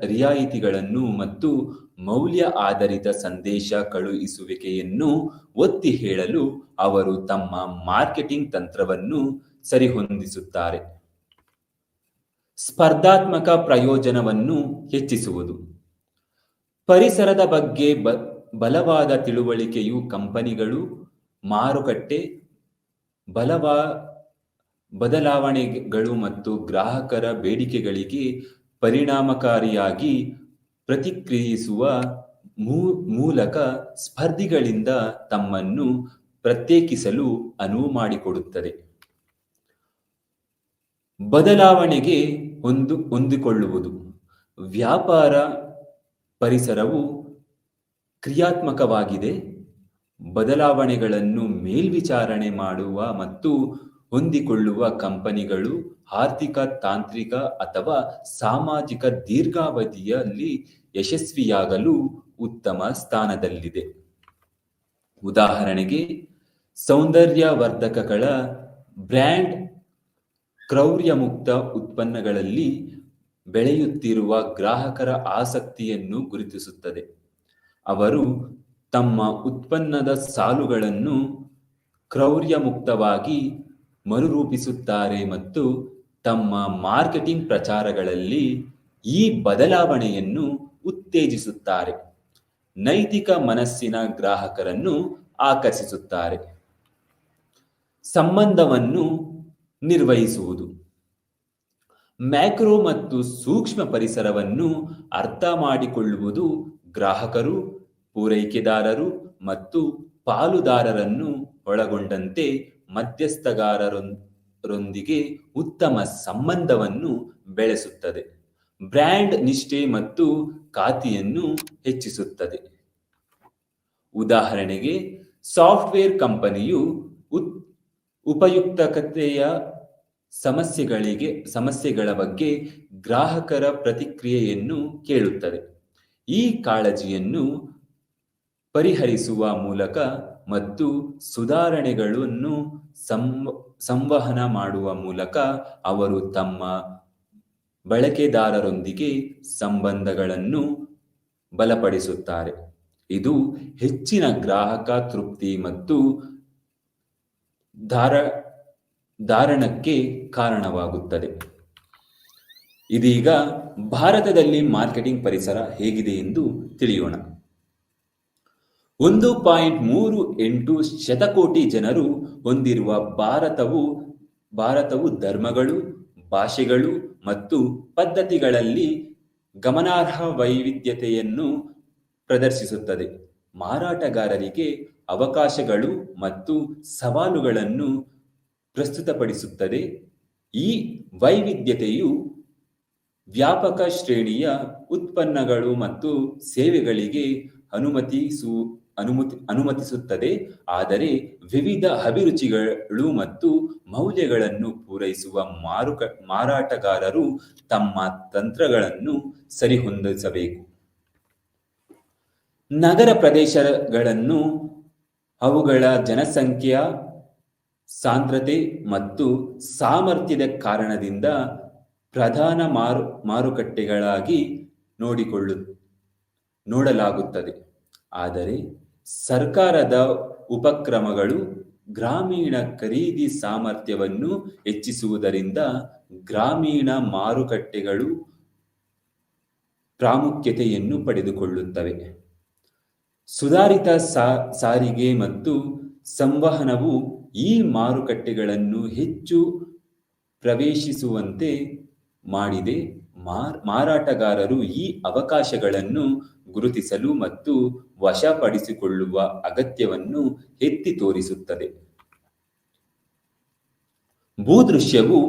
ರಿಯಾಯಿತಿಗಳನ್ನು ಮತ್ತು ಮೌಲ್ಯ ಆಧಾರಿತ ಸಂದೇಶ ಕಳುಹಿಸುವಿಕೆಯನ್ನು ಒತ್ತಿ ಹೇಳಲು ಅವರು ತಮ್ಮ ಮಾರ್ಕೆಟಿಂಗ್ ತಂತ್ರವನ್ನು ಸರಿಹೊಂದಿಸುತ್ತಾರೆ. ಸ್ಪರ್ಧಾತ್ಮಕ ಪ್ರಯೋಜನವನ್ನು ಹೆಚ್ಚಿಸುವುದು. ಪರಿಸರದ ಬಗ್ಗೆ ಬಲವಾದ ತಿಳುವಳಿಕೆಯು ಕಂಪನಿಗಳು ಮಾರುಕಟ್ಟೆ ಬದಲಾವಣೆಗಳು ಮತ್ತು ಗ್ರಾಹಕರ ಬೇಡಿಕೆಗಳಿಗೆ ಪರಿಣಾಮಕಾರಿಯಾಗಿ ಪ್ರತಿಕ್ರಿಯಿಸುವ ಮೂಲಕ ಸ್ಪರ್ಧಿಗಳಿಂದ ತಮ್ಮನ್ನು ಪ್ರತ್ಯೇಕಿಸಲು ಅನುವು ಮಾಡಿಕೊಡುತ್ತದೆ. ಬದಲಾವಣೆಗೆ ಹೊಂದಿಕೊಳ್ಳುವುದು. ವ್ಯಾಪಾರ ಪರಿಸರವು ಕ್ರಿಯಾತ್ಮಕವಾಗಿದೆ. ಬದಲಾವಣೆಗಳನ್ನು ಮೇಲ್ವಿಚಾರಣೆ ಮಾಡುವ ಮತ್ತು ಹೊಂದಿಕೊಳ್ಳುವ ಕಂಪನಿಗಳು ಆರ್ಥಿಕ, ತಾಂತ್ರಿಕ ಅಥವಾ ಸಾಮಾಜಿಕ ದೀರ್ಘಾವಧಿಯಲ್ಲಿ ಯಶಸ್ವಿಯಾಗಲು ಉತ್ತಮ ಸ್ಥಾನದಲ್ಲಿದೆ. ಉದಾಹರಣೆಗೆ, ಸೌಂದರ್ಯವರ್ಧಕಗಳ ಬ್ರ್ಯಾಂಡ್ ಕ್ರೌರ್ಯಮುಕ್ತ ಉತ್ಪನ್ನಗಳಲ್ಲಿ ಬೆಳೆಯುತ್ತಿರುವ ಗ್ರಾಹಕರ ಆಸಕ್ತಿಯನ್ನು ಗುರುತಿಸುತ್ತದೆ. ಅವರು ತಮ್ಮ ಉತ್ಪನ್ನದ ಸಾಲುಗಳನ್ನು ಕ್ರೌರ್ಯಮುಕ್ತವಾಗಿ ಮರುರೂಪಿಸುತ್ತಾರೆ ಮತ್ತು ತಮ್ಮ ಮಾರ್ಕೆಟಿಂಗ್ ಪ್ರಚಾರಗಳಲ್ಲಿ ಈ ಬದಲಾವಣೆಯನ್ನು ಉತ್ತೇಜಿಸುತ್ತಾರೆ. ನೈತಿಕ ಮನಸ್ಸಿನ ಗ್ರಾಹಕರನ್ನು ಆಕರ್ಷಿಸುತ್ತಾರೆ. ಸಂಬಂಧವನ್ನು ನಿರ್ವಹಿಸುವುದು. ಮ್ಯಾಕ್ರೋ ಮತ್ತು ಸೂಕ್ಷ್ಮ ಪರಿಸರವನ್ನು ಅರ್ಥ ಮಾಡಿಕೊಳ್ಳುವುದು ಗ್ರಾಹಕರು, ಪೂರೈಕೆದಾರರು ಮತ್ತು ಪಾಲುದಾರರನ್ನು ಒಳಗೊಂಡಂತೆ ಮಧ್ಯಸ್ಥಗಾರರೊಂದಿಗೆ ಉತ್ತಮ ಸಂಬಂಧವನ್ನು ಬೆಳೆಸುತ್ತದೆ. ಬ್ರ್ಯಾಂಡ್ ನಿಷ್ಠೆ ಮತ್ತು ಖ್ಯಾತಿಯನ್ನು ಹೆಚ್ಚಿಸುತ್ತದೆ. ಉದಾಹರಣೆಗೆ, ಸಾಫ್ಟ್ವೇರ್ ಕಂಪನಿಯು ಉಪಯುಕ್ತತೆಯ ಸಮಸ್ಯೆಗಳ ಬಗ್ಗೆ ಗ್ರಾಹಕರ ಪ್ರತಿಕ್ರಿಯೆಯನ್ನು ಕೇಳುತ್ತದೆ. ಈ ಕಾಳಜಿಯನ್ನು ಪರಿಹರಿಸುವ ಮೂಲಕ ಮತ್ತು ಸುಧಾರಣೆಗಳನ್ನು ಸಂವಹನ ಮಾಡುವ ಮೂಲಕ ಅವರು ತಮ್ಮ ಬಳಕೆದಾರರೊಂದಿಗೆ ಸಂಬಂಧಗಳನ್ನು ಬಲಪಡಿಸುತ್ತಾರೆ. ಇದು ಹೆಚ್ಚಿನ ಗ್ರಾಹಕ ತೃಪ್ತಿ ಮತ್ತು ಧಾರಣಕ್ಕೆ ಕಾರಣವಾಗುತ್ತದೆ. ಇದೀಗ ಭಾರತದಲ್ಲಿ ಮಾರ್ಕೆಟಿಂಗ್ ಪರಿಸರ ಹೇಗಿದೆ ಎಂದು ತಿಳಿಯೋಣ. 1.38 ಶತಕೋಟಿ ಜನರು ಹೊಂದಿರುವ ಭಾರತವು ಧರ್ಮಗಳು, ಭಾಷೆಗಳು ಮತ್ತು ಪದ್ಧತಿಗಳಲ್ಲಿ ಗಮನಾರ್ಹ ವೈವಿಧ್ಯತೆಯನ್ನು ಪ್ರದರ್ಶಿಸುತ್ತದೆ. ಮಾರಾಟಗಾರರಿಗೆ ಅವಕಾಶಗಳು ಮತ್ತು ಸವಾಲುಗಳನ್ನು ಪ್ರಸ್ತುತಪಡಿಸುತ್ತದೆ. ಈ ವೈವಿಧ್ಯತೆಯು ವ್ಯಾಪಕ ಶ್ರೇಣಿಯ ಉತ್ಪನ್ನಗಳು ಮತ್ತು ಸೇವೆಗಳಿಗೆ ಅನುಮತಿಸುತ್ತದೆ, ಆದರೆ ವಿವಿಧ ಅಭಿರುಚಿಗಳು ಮತ್ತು ಮೌಲ್ಯಗಳನ್ನು ಪೂರೈಸುವ ಮಾರಾಟಗಾರರು ತಮ್ಮ ತಂತ್ರಗಳನ್ನು ಸರಿಹೊಂದಿಸಬೇಕು. ನಗರ ಪ್ರದೇಶಗಳನ್ನು ಅವುಗಳ ಜನಸಂಖ್ಯೆಯ ಸಾಂದ್ರತೆ ಮತ್ತು ಸಾಮರ್ಥ್ಯದ ಕಾರಣದಿಂದ ಪ್ರಧಾನ ಮಾರುಕಟ್ಟೆಗಳಾಗಿ ನೋಡಲಾಗುತ್ತದೆ. ಆದರೆ ಸರ್ಕಾರದ ಉಪಕ್ರಮಗಳು ಗ್ರಾಮೀಣ ಖರೀದಿ ಸಾಮರ್ಥ್ಯವನ್ನು ಹೆಚ್ಚಿಸುವುದರಿಂದ ಗ್ರಾಮೀಣ ಮಾರುಕಟ್ಟೆಗಳು ಪ್ರಾಮುಖ್ಯತೆಯನ್ನು ಪಡೆದುಕೊಳ್ಳುತ್ತವೆ. ಸುಧಾರಿತ ಸಾರಿಗೆ ಮತ್ತು ಸಂವಹನವು ಈ ಮಾರುಕಟ್ಟೆಗಳನ್ನು ಹೆಚ್ಚು ಪ್ರವೇಶಿಸುವಂತೆ ಮಾಡಿದೆ. ಮಾರಾಟಗಾರರು ಈ ಅವಕಾಶಗಳನ್ನು ಗುರುತಿಸಲು ಮತ್ತು ವಶಪಡಿಸಿಕೊಳ್ಳುವ ಅಗತ್ಯವನ್ನು ಎತ್ತಿ ತೋರಿಸುತ್ತದೆ. ಭೂದೃಶ್ಯವು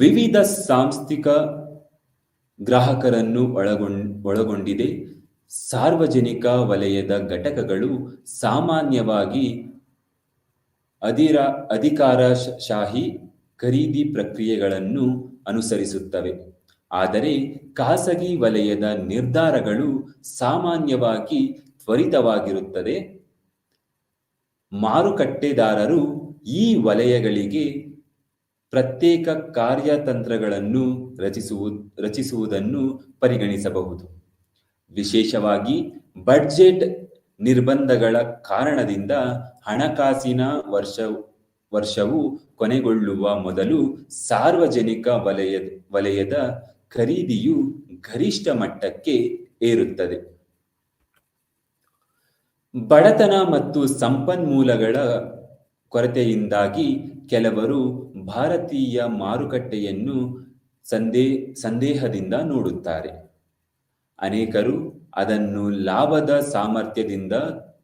ವಿವಿಧ ಸಾಂಸ್ಥಿಕ ಗ್ರಾಹಕರನ್ನು ಒಳಗೊಂಡಿದೆ. ಸಾರ್ವಜನಿಕ ವಲಯದ ಘಟಕಗಳು ಸಾಮಾನ್ಯವಾಗಿ ಅಧಿಕಾರಶಾಹಿ ಖರೀದಿ ಪ್ರಕ್ರಿಯೆಗಳನ್ನು ಅನುಸರಿಸುತ್ತವೆ, ಆದರೆ ಖಾಸಗಿ ವಲಯದ ನಿರ್ಧಾರಗಳು ಸಾಮಾನ್ಯವಾಗಿ ತ್ವರಿತವಾಗಿರುತ್ತದೆ. ಮಾರುಕಟ್ಟೆದಾರರು ಈ ವಲಯಗಳಿಗೆ ಪ್ರತ್ಯೇಕ ಕಾರ್ಯತಂತ್ರಗಳನ್ನು ರಚಿಸುವುದನ್ನು ಪರಿಗಣಿಸಬಹುದು. ವಿಶೇಷವಾಗಿ ಬಡ್ಜೆಟ್ ನಿರ್ಬಂಧಗಳ ಕಾರಣದಿಂದ ಹಣಕಾಸಿನ ವರ್ಷವು ಕೊನೆಗೊಳ್ಳುವ ಮೊದಲು ಸಾರ್ವಜನಿಕ ವಲಯದ ಖರೀದಿಯು ಗರಿಷ್ಠ ಮಟ್ಟಕ್ಕೆ ಏರುತ್ತದೆ. ಬಡತನ ಮತ್ತು ಸಂಪನ್ಮೂಲಗಳ ಕೊರತೆಯಿಂದಾಗಿ ಕೆಲವರು ಭಾರತೀಯ ಮಾರುಕಟ್ಟೆಯನ್ನು ಸಂದೇಹದಿಂದ ನೋಡುತ್ತಾರೆ. ಅನೇಕರು ಅದನ್ನು ಲಾಭದ ಸಾಮರ್ಥ್ಯದಿಂದ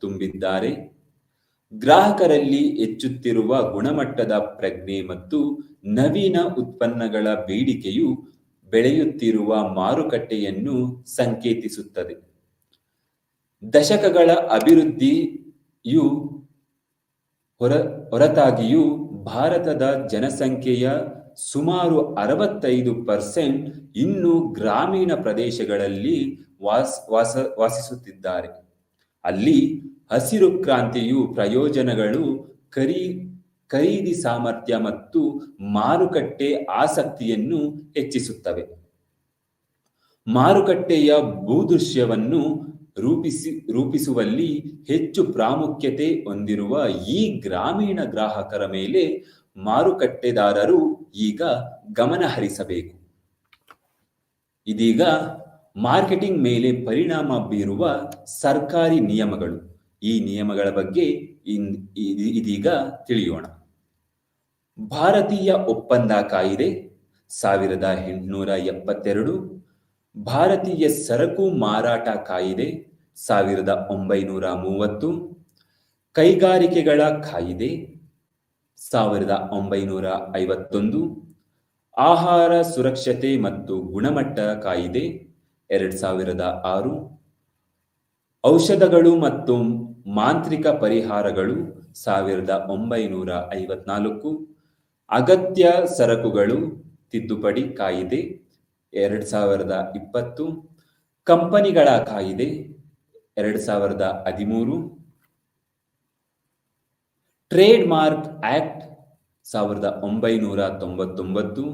ತುಂಬಿದ್ದಾರೆ. ಗ್ರಾಹಕರಲ್ಲಿ ಹೆಚ್ಚುತ್ತಿರುವ ಗುಣಮಟ್ಟದ ಪ್ರಜ್ಞೆ ಮತ್ತು ನವೀನ ಉತ್ಪನ್ನಗಳ ಬೇಡಿಕೆಯು ಬೆಳೆಯುತ್ತಿರುವ ಮಾರುಕಟ್ಟೆಯನ್ನು ಸಂಕೇತಿಸುತ್ತದೆ. ದಶಕಗಳ ಅಭಿವೃದ್ಧಿಯು ಹೊರತಾಗಿಯೂ ಭಾರತದ ಜನಸಂಖ್ಯೆಯ ಸುಮಾರು 65% ಇನ್ನೂ ಗ್ರಾಮೀಣ ಪ್ರದೇಶಗಳಲ್ಲಿ ವಾಸಿಸುತ್ತಿದ್ದಾರೆ. ಅಲ್ಲಿ ಹಸಿರು ಕ್ರಾಂತಿಯು ಪ್ರಯೋಜನಗಳು, ಖರೀದಿ ಸಾಮರ್ಥ್ಯ ಮತ್ತು ಮಾರುಕಟ್ಟೆ ಆಸಕ್ತಿಯನ್ನು ಹೆಚ್ಚಿಸುತ್ತವೆ. ಮಾರುಕಟ್ಟೆಯ ಭೂದೃಶ್ಯವನ್ನು ರೂಪಿಸುವಲ್ಲಿ ಹೆಚ್ಚು ಪ್ರಾಮುಖ್ಯತೆ ಹೊಂದಿರುವ ಈ ಗ್ರಾಮೀಣ ಗ್ರಾಹಕರ ಮೇಲೆ ಮಾರುಕಟ್ಟೆದಾರರು ಈಗ ಗಮನ ಹರಿಸಬೇಕು. ಇದೀಗ ಮಾರ್ಕೆಟಿಂಗ್ ಮೇಲೆ ಪರಿಣಾಮ ಬೀರುವ ಸರ್ಕಾರಿ ನಿಯಮಗಳು. ಈ ನಿಯಮಗಳ ಬಗ್ಗೆ ಇದೀಗ ತಿಳಿಯೋಣ. ಭಾರತೀಯ ಒಪ್ಪಂದ ಕಾಯಿದೆ 1872, ಭಾರತೀಯ ಸರಕು ಮಾರಾಟ ಕಾಯಿದೆ 1930, ಕೈಗಾರಿಕೆಗಳ ಕಾಯಿದೆ 1951, ಆಹಾರ ಸುರಕ್ಷತೆ ಮತ್ತು ಗುಣಮಟ್ಟ ಕಾಯಿದೆ 2006, ಔಷಧಗಳು ಮತ್ತು ಮಾಂತ್ರಿಕ ಪರಿಹಾರಗಳು 1954, ಅಗತ್ಯ ಸರಕುಗಳು ತಿದ್ದುಪಡಿ ಕಾಯಿದೆ 2020, ಕಂಪನಿಗಳ ಕಾಯಿದೆ 2013, ಟ್ರೇಡ್ ಮಾರ್ಕ್ ಆಕ್ಟ್ 1999,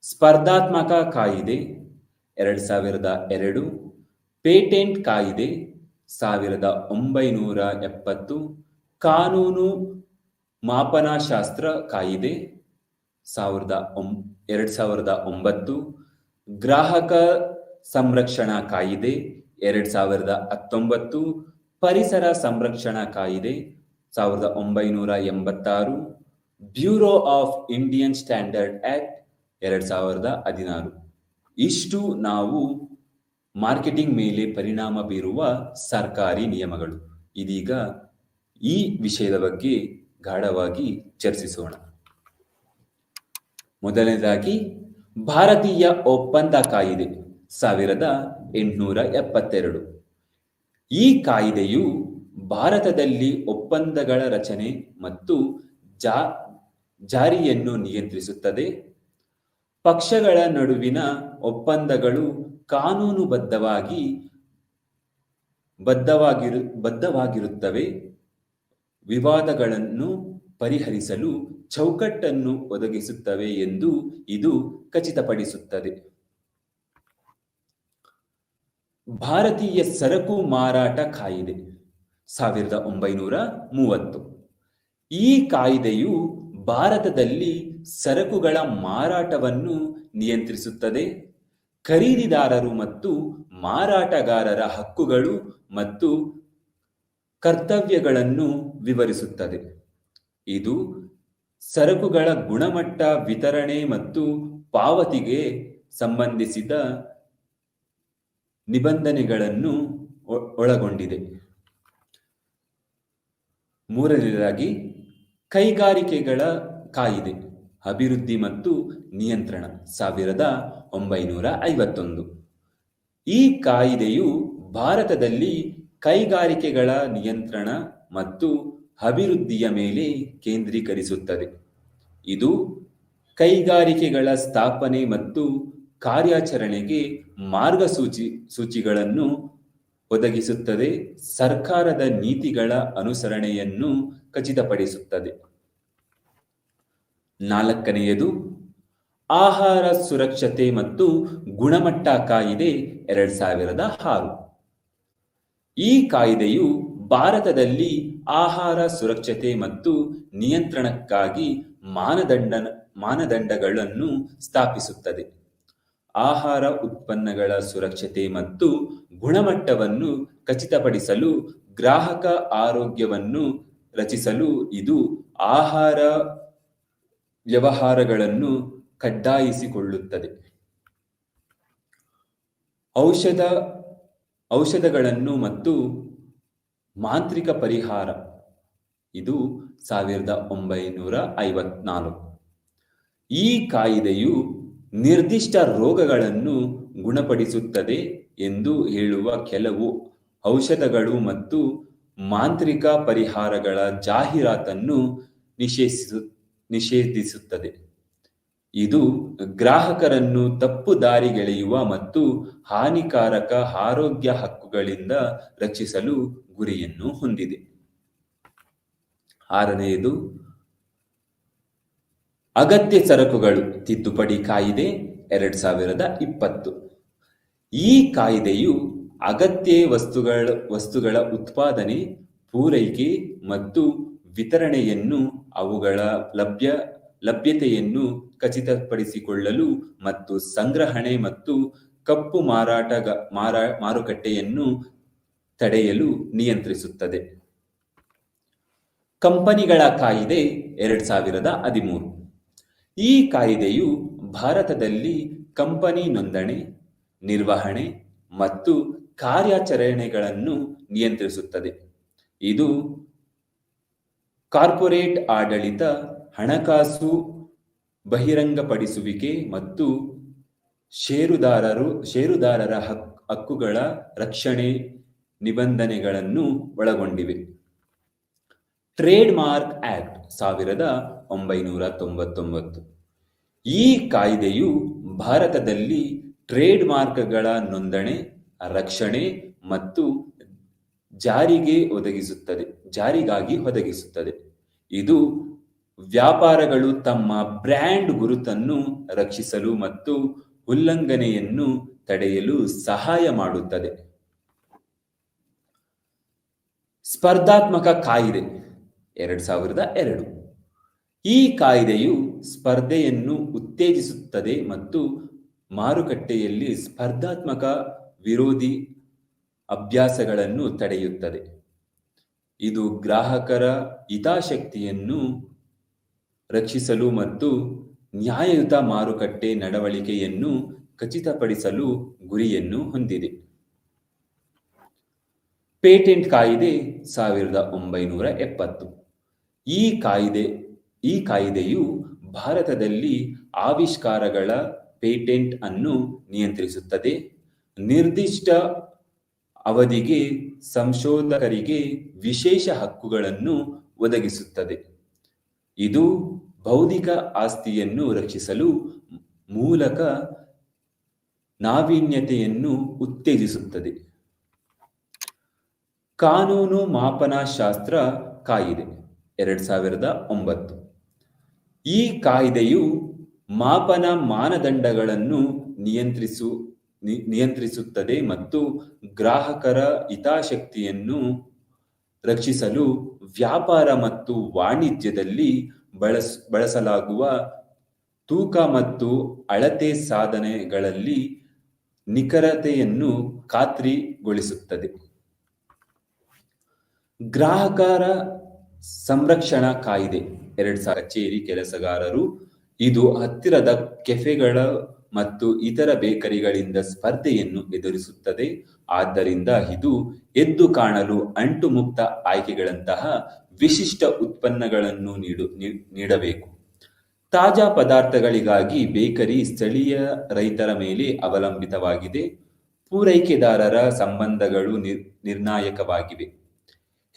ಸ್ಪರ್ಧಾತ್ಮಕ ಕಾಯಿದೆ 2002, ಪೇಟೆಂಟ್ ಕಾಯಿದೆ 1970, ಕಾನೂನು ಮಾಪನಶಾಸ್ತ್ರ ಕಾಯಿದೆ 2009, ಗ್ರಾಹಕ ಸಂರಕ್ಷಣಾ ಕಾಯಿದೆ 2019, ಪರಿಸರ ಸಂರಕ್ಷಣಾ ಕಾಯಿದೆ 1986, bureau of Indian standard act 2016. ಇಷ್ಟು ನಾವು ಮಾರ್ಕೆಟಿಂಗ್ ಮೇಲೆ ಪರಿಣಾಮ ಬೀರುವ ಸರ್ಕಾರಿ ನಿಯಮಗಳು. ಇದೀಗ ಈ ವಿಷಯದ ಬಗ್ಗೆ ಗಾಢವಾಗಿ ಚರ್ಚಿಸೋಣ. ಮೊದಲನೇದಾಗಿ ಭಾರತೀಯ ಒಪ್ಪಂದ ಕಾಯಿದೆ 1872. ಈ ಕಾಯಿದೆಯು ಭಾರತದಲ್ಲಿ ಒಪ್ಪಂದಗಳ ರಚನೆ ಮತ್ತು ಜಾರಿಯನ್ನು ನಿಯಂತ್ರಿಸುತ್ತದೆ. ಪಕ್ಷಗಳ ನಡುವಿನ ಒಪ್ಪಂದಗಳು ಬದ್ಧವಾಗಿರುತ್ತವೆ. ವಿವಾದಗಳನ್ನು ಪರಿಹರಿಸಲು ಚೌಕಟ್ಟನ್ನು ಒದಗಿಸುತ್ತವೆ ಎಂದು ಇದು ಖಚಿತಪಡಿಸುತ್ತದೆ. ಭಾರತೀಯ ಸರಕು ಮಾರಾಟ ಕಾಯಿದೆ 1930. ಈ ಕಾಯ್ದೆಯು ಭಾರತದಲ್ಲಿ ಸರಕುಗಳ ಮಾರಾಟವನ್ನು ನಿಯಂತ್ರಿಸುತ್ತದೆ. ಖರೀದಿದಾರರು ಮತ್ತು ಮಾರಾಟಗಾರರ ಹಕ್ಕುಗಳು ಮತ್ತು ಕರ್ತವ್ಯಗಳನ್ನು ವಿವರಿಸುತ್ತದೆ. ಇದು ಸರಕುಗಳ ಗುಣಮಟ್ಟ, ವಿತರಣೆ ಮತ್ತು ಪಾವತಿಗೆ ಸಂಬಂಧಿಸಿದ ನಿಬಂಧನೆಗಳನ್ನು ಒಳಗೊಂಡಿದೆ. ಮೂರನೇದಾಗಿ ಕೈಗಾರಿಕೆಗಳ ಕಾಯಿದೆ ಅಭಿವೃದ್ಧಿ ಮತ್ತು ನಿಯಂತ್ರಣ 1951. ಈ ಕಾಯಿದೆಯು ಭಾರತದಲ್ಲಿ ಕೈಗಾರಿಕೆಗಳ ನಿಯಂತ್ರಣ ಮತ್ತು ಅಭಿವೃದ್ಧಿಯ ಮೇಲೆ ಕೇಂದ್ರೀಕರಿಸುತ್ತದೆ. ಇದು ಕೈಗಾರಿಕೆಗಳ ಸ್ಥಾಪನೆ ಮತ್ತು ಕಾರ್ಯಾಚರಣೆಗೆ ಮಾರ್ಗಸೂಚಿಗಳನ್ನು ಒದಗಿಸುತ್ತದೆ, ಸರ್ಕಾರದ ನೀತಿಗಳ ಅನುಸರಣೆಯನ್ನು ಖಚಿತಪಡಿಸುತ್ತದೆ. ನಾಲ್ಕನೆಯದು ಆಹಾರ ಸುರಕ್ಷತೆ ಮತ್ತು ಗುಣಮಟ್ಟ ಕಾಯಿದೆ 2006. ಈ ಕಾಯ್ದೆಯು ಭಾರತದಲ್ಲಿ ಆಹಾರ ಸುರಕ್ಷತೆ ಮತ್ತು ನಿಯಂತ್ರಣಕ್ಕಾಗಿ ಮಾನದಂಡಗಳನ್ನು ಸ್ಥಾಪಿಸುತ್ತದೆ. ಆಹಾರ ಉತ್ಪನ್ನಗಳ ಸುರಕ್ಷತೆ ಮತ್ತು ಗುಣಮಟ್ಟವನ್ನು ಖಚಿತಪಡಿಸಲು ಗ್ರಾಹಕ ಆರೋಗ್ಯವನ್ನು ರಚಿಸಲು ಇದು ಆಹಾರ ವ್ಯವಹಾರಗಳನ್ನು ಕಡ್ಡಾಯಿಸಿಕೊಳ್ಳುತ್ತದೆ. ಔಷಧಗಳನ್ನು ಮತ್ತು ಮಾಂತ್ರಿಕ ಪರಿಹಾರ ಇದು 1954. ಈ ಕಾಯಿದೆಯು ನಿರ್ದಿಷ್ಟ ರೋಗಗಳನ್ನು ಗುಣಪಡಿಸುತ್ತದೆ ಎಂದು ಹೇಳುವ ಕೆಲವು ಔಷಧಗಳು ಮತ್ತು ಮಾಂತ್ರಿಕ ಪರಿಹಾರಗಳ ಜಾಹೀರಾತನ್ನು ನಿಷೇಧಿಸುತ್ತದೆ. ಇದು ಗ್ರಾಹಕರನ್ನು ತಪ್ಪು ದಾರಿಗೆಳೆಯುವ ಮತ್ತು ಹಾನಿಕಾರಕ ಆರೋಗ್ಯ ಹಕ್ಕುಗಳಿಂದ ರಕ್ಷಿಸಲು ಗುರಿಯನ್ನು ಹೊಂದಿದೆ. ಆರನೆಯದು ಅಗತ್ಯ ಸರಕುಗಳು ತಿದ್ದುಪಡಿ ಕಾಯಿದೆ 2020. ಈ ಕಾಯ್ದೆಯು ಅಗತ್ಯ ವಸ್ತುಗಳ ಉತ್ಪಾದನೆ, ಪೂರೈಕೆ ಮತ್ತು ವಿತರಣೆಯನ್ನು ಅವುಗಳ ಲಭ್ಯತೆಯನ್ನು ಖಚಿತಪಡಿಸಿಕೊಳ್ಳಲು ಮತ್ತು ಸಂಗ್ರಹಣೆ ಮತ್ತು ಕಪ್ಪು ಮಾರುಕಟ್ಟೆಯನ್ನು ತಡೆಯಲು ನಿಯಂತ್ರಿಸುತ್ತದೆ. ಕಂಪನಿಗಳ ಕಾಯಿದೆ 2013. ಈ ಕಾಯ್ದೆಯು ಭಾರತದಲ್ಲಿ ಕಂಪನಿ ನೋಂದಣಿ, ನಿರ್ವಹಣೆ ಮತ್ತು ಕಾರ್ಯಾಚರಣೆಗಳನ್ನು ನಿಯಂತ್ರಿಸುತ್ತದೆ. ಇದು ಕಾರ್ಪೊರೇಟ್ ಆಡಳಿತ, ಹಣಕಾಸು ಬಹಿರಂಗಪಡಿಸುವಿಕೆ ಮತ್ತು ಷೇರುದಾರರ ಹಕ್ಕುಗಳ ರಕ್ಷಣೆ ನಿಬಂಧನೆಗಳನ್ನು ಒಳಗೊಂಡಿವೆ. Trade mark act 1999. ಈ ಕಾಯ್ದೆಯು ಭಾರತದಲ್ಲಿ ಟ್ರೇಡ್ ಮಾರ್ಕ್ಗಳ ನೋಂದಣಿ, ರಕ್ಷಣೆ ಮತ್ತು ಜಾರಿಗಾಗಿ ಒದಗಿಸುತ್ತದೆ. ಇದು ವ್ಯಾಪಾರಗಳು ತಮ್ಮ ಬ್ರ್ಯಾಂಡ್ ಗುರುತನ್ನು ರಕ್ಷಿಸಲು ಮತ್ತು ಉಲ್ಲಂಘನೆಯನ್ನು ತಡೆಯಲು ಸಹಾಯ ಮಾಡುತ್ತದೆ. ಸ್ಪರ್ಧಾತ್ಮಕ ಕಾಯ್ದೆ 2002. ಈ ಕಾಯ್ದೆಯು ಸ್ಪರ್ಧೆಯನ್ನು ಉತ್ತೇಜಿಸುತ್ತದೆ ಮತ್ತು ಮಾರುಕಟ್ಟೆಯಲ್ಲಿ ಸ್ಪರ್ಧಾತ್ಮಕ ವಿರೋಧಿ ಅಭ್ಯಾಸಗಳನ್ನು ತಡೆಯುತ್ತದೆ. ಇದು ಗ್ರಾಹಕರ ಹಿತಾಸಕ್ತಿಯನ್ನು ರಕ್ಷಿಸಲು ಮತ್ತು ನ್ಯಾಯಯುತ ಮಾರುಕಟ್ಟೆ ನಡವಳಿಕೆಯನ್ನು ಖಚಿತಪಡಿಸಲು ಗುರಿಯನ್ನು ಹೊಂದಿದೆ. ಪೇಟೆಂಟ್ ಕಾಯ್ದೆ 1970. ಈ ಕಾಯ್ದೆಯು ಭಾರತದಲ್ಲಿ ಆವಿಷ್ಕಾರಗಳ ಪೇಟೆಂಟ್ ಅನ್ನು ನಿಯಂತ್ರಿಸುತ್ತದೆ. ನಿರ್ದಿಷ್ಟ ಅವಧಿಗೆ ಸಂಶೋಧಕರಿಗೆ ವಿಶೇಷ ಹಕ್ಕುಗಳನ್ನು ಒದಗಿಸುತ್ತದೆ. ಇದು ಬೌದ್ಧಿಕ ಆಸ್ತಿಯನ್ನು ರಕ್ಷಿಸಲು ಮೂಲಕ ನಾವೀನ್ಯತೆಯನ್ನು ಉತ್ತೇಜಿಸುತ್ತದೆ. ಕಾನೂನು ಮಾಪನಶಾಸ್ತ್ರ ಕಾಯಿದೆ 2009. ಈ ಕಾಯ್ದೆಯು ಮಾಪನ ಮಾನದಂಡಗಳನ್ನು ನಿಯಂತ್ರಿಸುತ್ತದೆ ಮತ್ತು ಗ್ರಾಹಕರ ಹಿತಾಸಕ್ತಿಯನ್ನು ರಕ್ಷಿಸಲು ವ್ಯಾಪಾರ ಮತ್ತು ವಾಣಿಜ್ಯದಲ್ಲಿ ಬಳಸಲಾಗುವ ತೂಕ ಮತ್ತು ಅಳತೆ ಸಾಧನಗಳಲ್ಲಿ ನಿಖರತೆಯನ್ನು ಖಾತ್ರಿಗೊಳಿಸುತ್ತದೆ. ಗ್ರಾಹಕರ ಸಂರಕ್ಷಣಾ ಕಾಯ್ದೆ 2000 ಕಚೇರಿ ಕೆಲಸಗಾರರು ಇದು ಹತ್ತಿರದ ಕೆಫೆಗಳ ಮತ್ತು ಇತರ ಬೇಕರಿಗಳಿಂದ ಸ್ಪರ್ಧೆಯನ್ನು ಎದುರಿಸುತ್ತದೆ. ಆದ್ದರಿಂದ ಇದು ಎದ್ದು ಕಾಣಲು ಅಂಟು ಮುಕ್ತ ಆಯ್ಕೆಗಳಂತಹ ವಿಶಿಷ್ಟ ಉತ್ಪನ್ನಗಳನ್ನು ನೀಡಬೇಕು. ತಾಜಾ ಪದಾರ್ಥಗಳಿಗಾಗಿ ಬೇಕರಿ ಸ್ಥಳೀಯ ರೈತರ ಮೇಲೆ ಅವಲಂಬಿತವಾಗಿದೆ. ಪೂರೈಕೆದಾರರ ಸಂಬಂಧಗಳು ನಿರ್ಣಾಯಕವಾಗಿವೆ.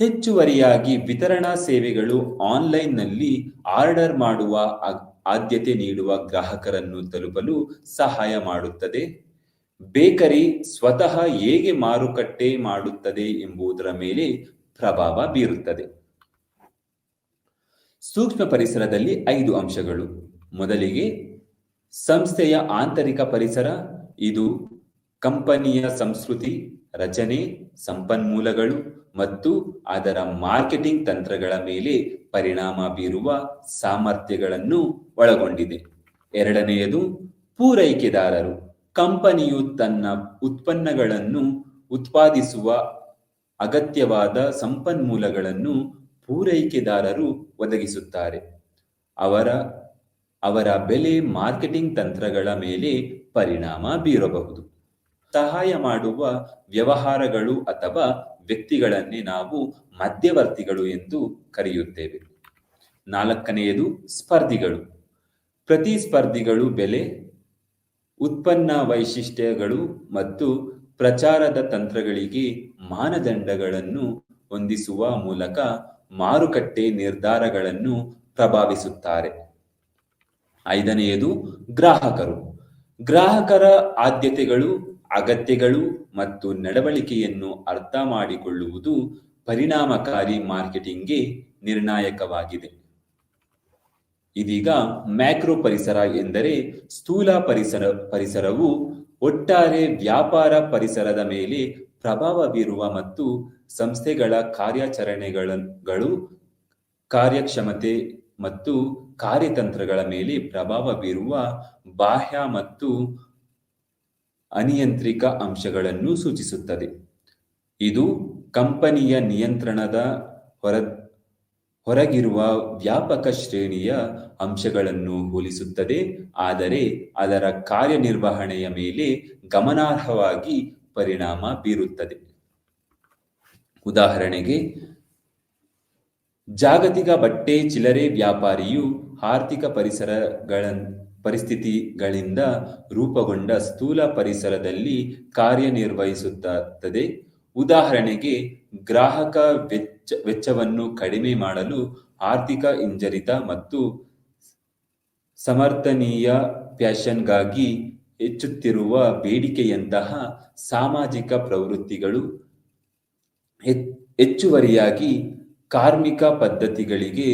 ಹೆಚ್ಚುವರಿಯಾಗಿ ವಿತರಣಾ ಸೇವೆಗಳು ಆನ್ಲೈನ್ನಲ್ಲಿ ಆರ್ಡರ್ ಮಾಡುವ ಆದ್ಯತೆ ನೀಡುವ ಗ್ರಾಹಕರನ್ನು ತಲುಪಲು ಸಹಾಯ ಮಾಡುತ್ತದೆ. ಬೇಕರಿ ಸ್ವತಃ ಹೇಗೆ ಮಾರುಕಟ್ಟೆ ಮಾಡುತ್ತದೆ ಎಂಬುದರ ಮೇಲೆ ಪ್ರಭಾವ ಬೀರುತ್ತದೆ. ಸೂಕ್ಷ್ಮ ಪರಿಸರದಲ್ಲಿ 5 ಅಂಶಗಳು. ಮೊದಲಿಗೆ ಸಂಸ್ಥೆಯ ಆಂತರಿಕ ಪರಿಸರ. ಇದು ಕಂಪನಿಯ ಸಂಸ್ಕೃತಿ, ರಚನೆ, ಸಂಪನ್ಮೂಲಗಳು ಮತ್ತು ಅದರ ಮಾರ್ಕೆಟಿಂಗ್ ತಂತ್ರಗಳ ಮೇಲೆ ಪರಿಣಾಮ ಬೀರುವ ಸಾಮರ್ಥ್ಯಗಳನ್ನು ಒಳಗೊಂಡಿದೆ. ಎರಡನೆಯದು ಪೂರೈಕೆದಾರರು. ಕಂಪನಿಯು ತನ್ನ ಉತ್ಪನ್ನಗಳನ್ನು ಉತ್ಪಾದಿಸುವ ಅಗತ್ಯವಾದ ಸಂಪನ್ಮೂಲಗಳನ್ನು ಪೂರೈಕೆದಾರರು ಒದಗಿಸುತ್ತಾರೆ. ಅವರ ಬೆಲೆ ಮಾರ್ಕೆಟಿಂಗ್ ತಂತ್ರಗಳ ಮೇಲೆ ಪರಿಣಾಮ ಬೀರಬಹುದು. ಸಹಾಯ ಮಾಡುವ ವ್ಯವಹಾರಗಳು ಅಥವಾ ವ್ಯಕ್ತಿಗಳನ್ನೇ ನಾವು ಮಧ್ಯವರ್ತಿಗಳು ಎಂದು ಕರೆಯುತ್ತೇವೆ. ನಾಲ್ಕನೆಯದು ಸ್ಪರ್ಧಿಗಳು. ಪ್ರತಿಸ್ಪರ್ಧಿಗಳು ಬೆಲೆ, ಉತ್ಪನ್ನ ವೈಶಿಷ್ಟ್ಯಗಳು ಮತ್ತು ಪ್ರಚಾರದ ತಂತ್ರಗಳಿಗೆ ಮಾನದಂಡಗಳನ್ನು ಹೊಂದಿಸುವ ಮೂಲಕ ಮಾರುಕಟ್ಟೆ ನಿರ್ಧಾರಗಳನ್ನು ಪ್ರಭಾವಿಸುತ್ತಾರೆ. ಐದನೆಯದು ಗ್ರಾಹಕರು. ಗ್ರಾಹಕರ ಆದ್ಯತೆಗಳು, ಅಗತ್ಯಗಳು ಮತ್ತು ನಡವಳಿಕೆಯನ್ನು ಅರ್ಥ ಮಾಡಿಕೊಳ್ಳುವುದು ಪರಿಣಾಮಕಾರಿ ಮಾರ್ಕೆಟಿಂಗ್ಗೆ ನಿರ್ಣಾಯಕವಾಗಿದೆ. ಇದೀಗ ಮ್ಯಾಕ್ರೋ ಪರಿಸರ ಎಂದರೆ ಸ್ಥೂಲ ಪರಿಸರವು ಒಟ್ಟಾರೆ ವ್ಯಾಪಾರ ಪರಿಸರದ ಮೇಲೆ ಪ್ರಭಾವ ಬೀರುವ ಮತ್ತು ಸಂಸ್ಥೆಗಳ ಕಾರ್ಯಾಚರಣೆಗಳು, ಕಾರ್ಯಕ್ಷಮತೆ ಮತ್ತು ಕಾರ್ಯತಂತ್ರಗಳ ಮೇಲೆ ಪ್ರಭಾವ ಬೀರುವ ಬಾಹ್ಯ ಮತ್ತು ಅನಿಯಂತ್ರಿತ ಅಂಶಗಳನ್ನು ಸೂಚಿಸುತ್ತದೆ. ಇದು ಕಂಪನಿಯ ನಿಯಂತ್ರಣದ ಹೊರಗಿರುವ ವ್ಯಾಪಕ ಶ್ರೇಣಿಯ ಅಂಶಗಳನ್ನು ಹೋಲಿಸುತ್ತದೆ, ಆದರೆ ಅದರ ಕಾರ್ಯನಿರ್ವಹಣೆಯ ಮೇಲೆ ಗಮನಾರ್ಹವಾಗಿ ಪರಿಣಾಮ ಬೀರುತ್ತದೆ. ಉದಾಹರಣೆಗೆ, ಜಾಗತಿಕ ಬಟ್ಟೆ ಚಿಲ್ಲರೆ ವ್ಯಾಪಾರಿಯು ಆರ್ಥಿಕ ಪರಿಸ್ಥಿತಿಗಳಿಂದ ರೂಪುಗೊಂಡ ಸ್ಥೂಲ ಪರಿಸರದಲ್ಲಿ ಕಾರ್ಯನಿರ್ವಹಿಸುತ್ತದೆ. ಉದಾಹರಣೆಗೆ, ಗ್ರಾಹಕ ವೆಚ್ಚವನ್ನು ಕಡಿಮೆ ಮಾಡಲು ಆರ್ಥಿಕ ಹಿಂಜರಿತ ಮತ್ತು ಸಮರ್ಥನೀಯ ಫ್ಯಾಷನ್ಗಾಗಿ ಹೆಚ್ಚುತ್ತಿರುವ ಬೇಡಿಕೆಯಂತಹ ಸಾಮಾಜಿಕ ಪ್ರವೃತ್ತಿಗಳು. ಹೆಚ್ಚುವರಿಯಾಗಿ, ಕಾರ್ಮಿಕ ಪದ್ಧತಿಗಳಿಗೆ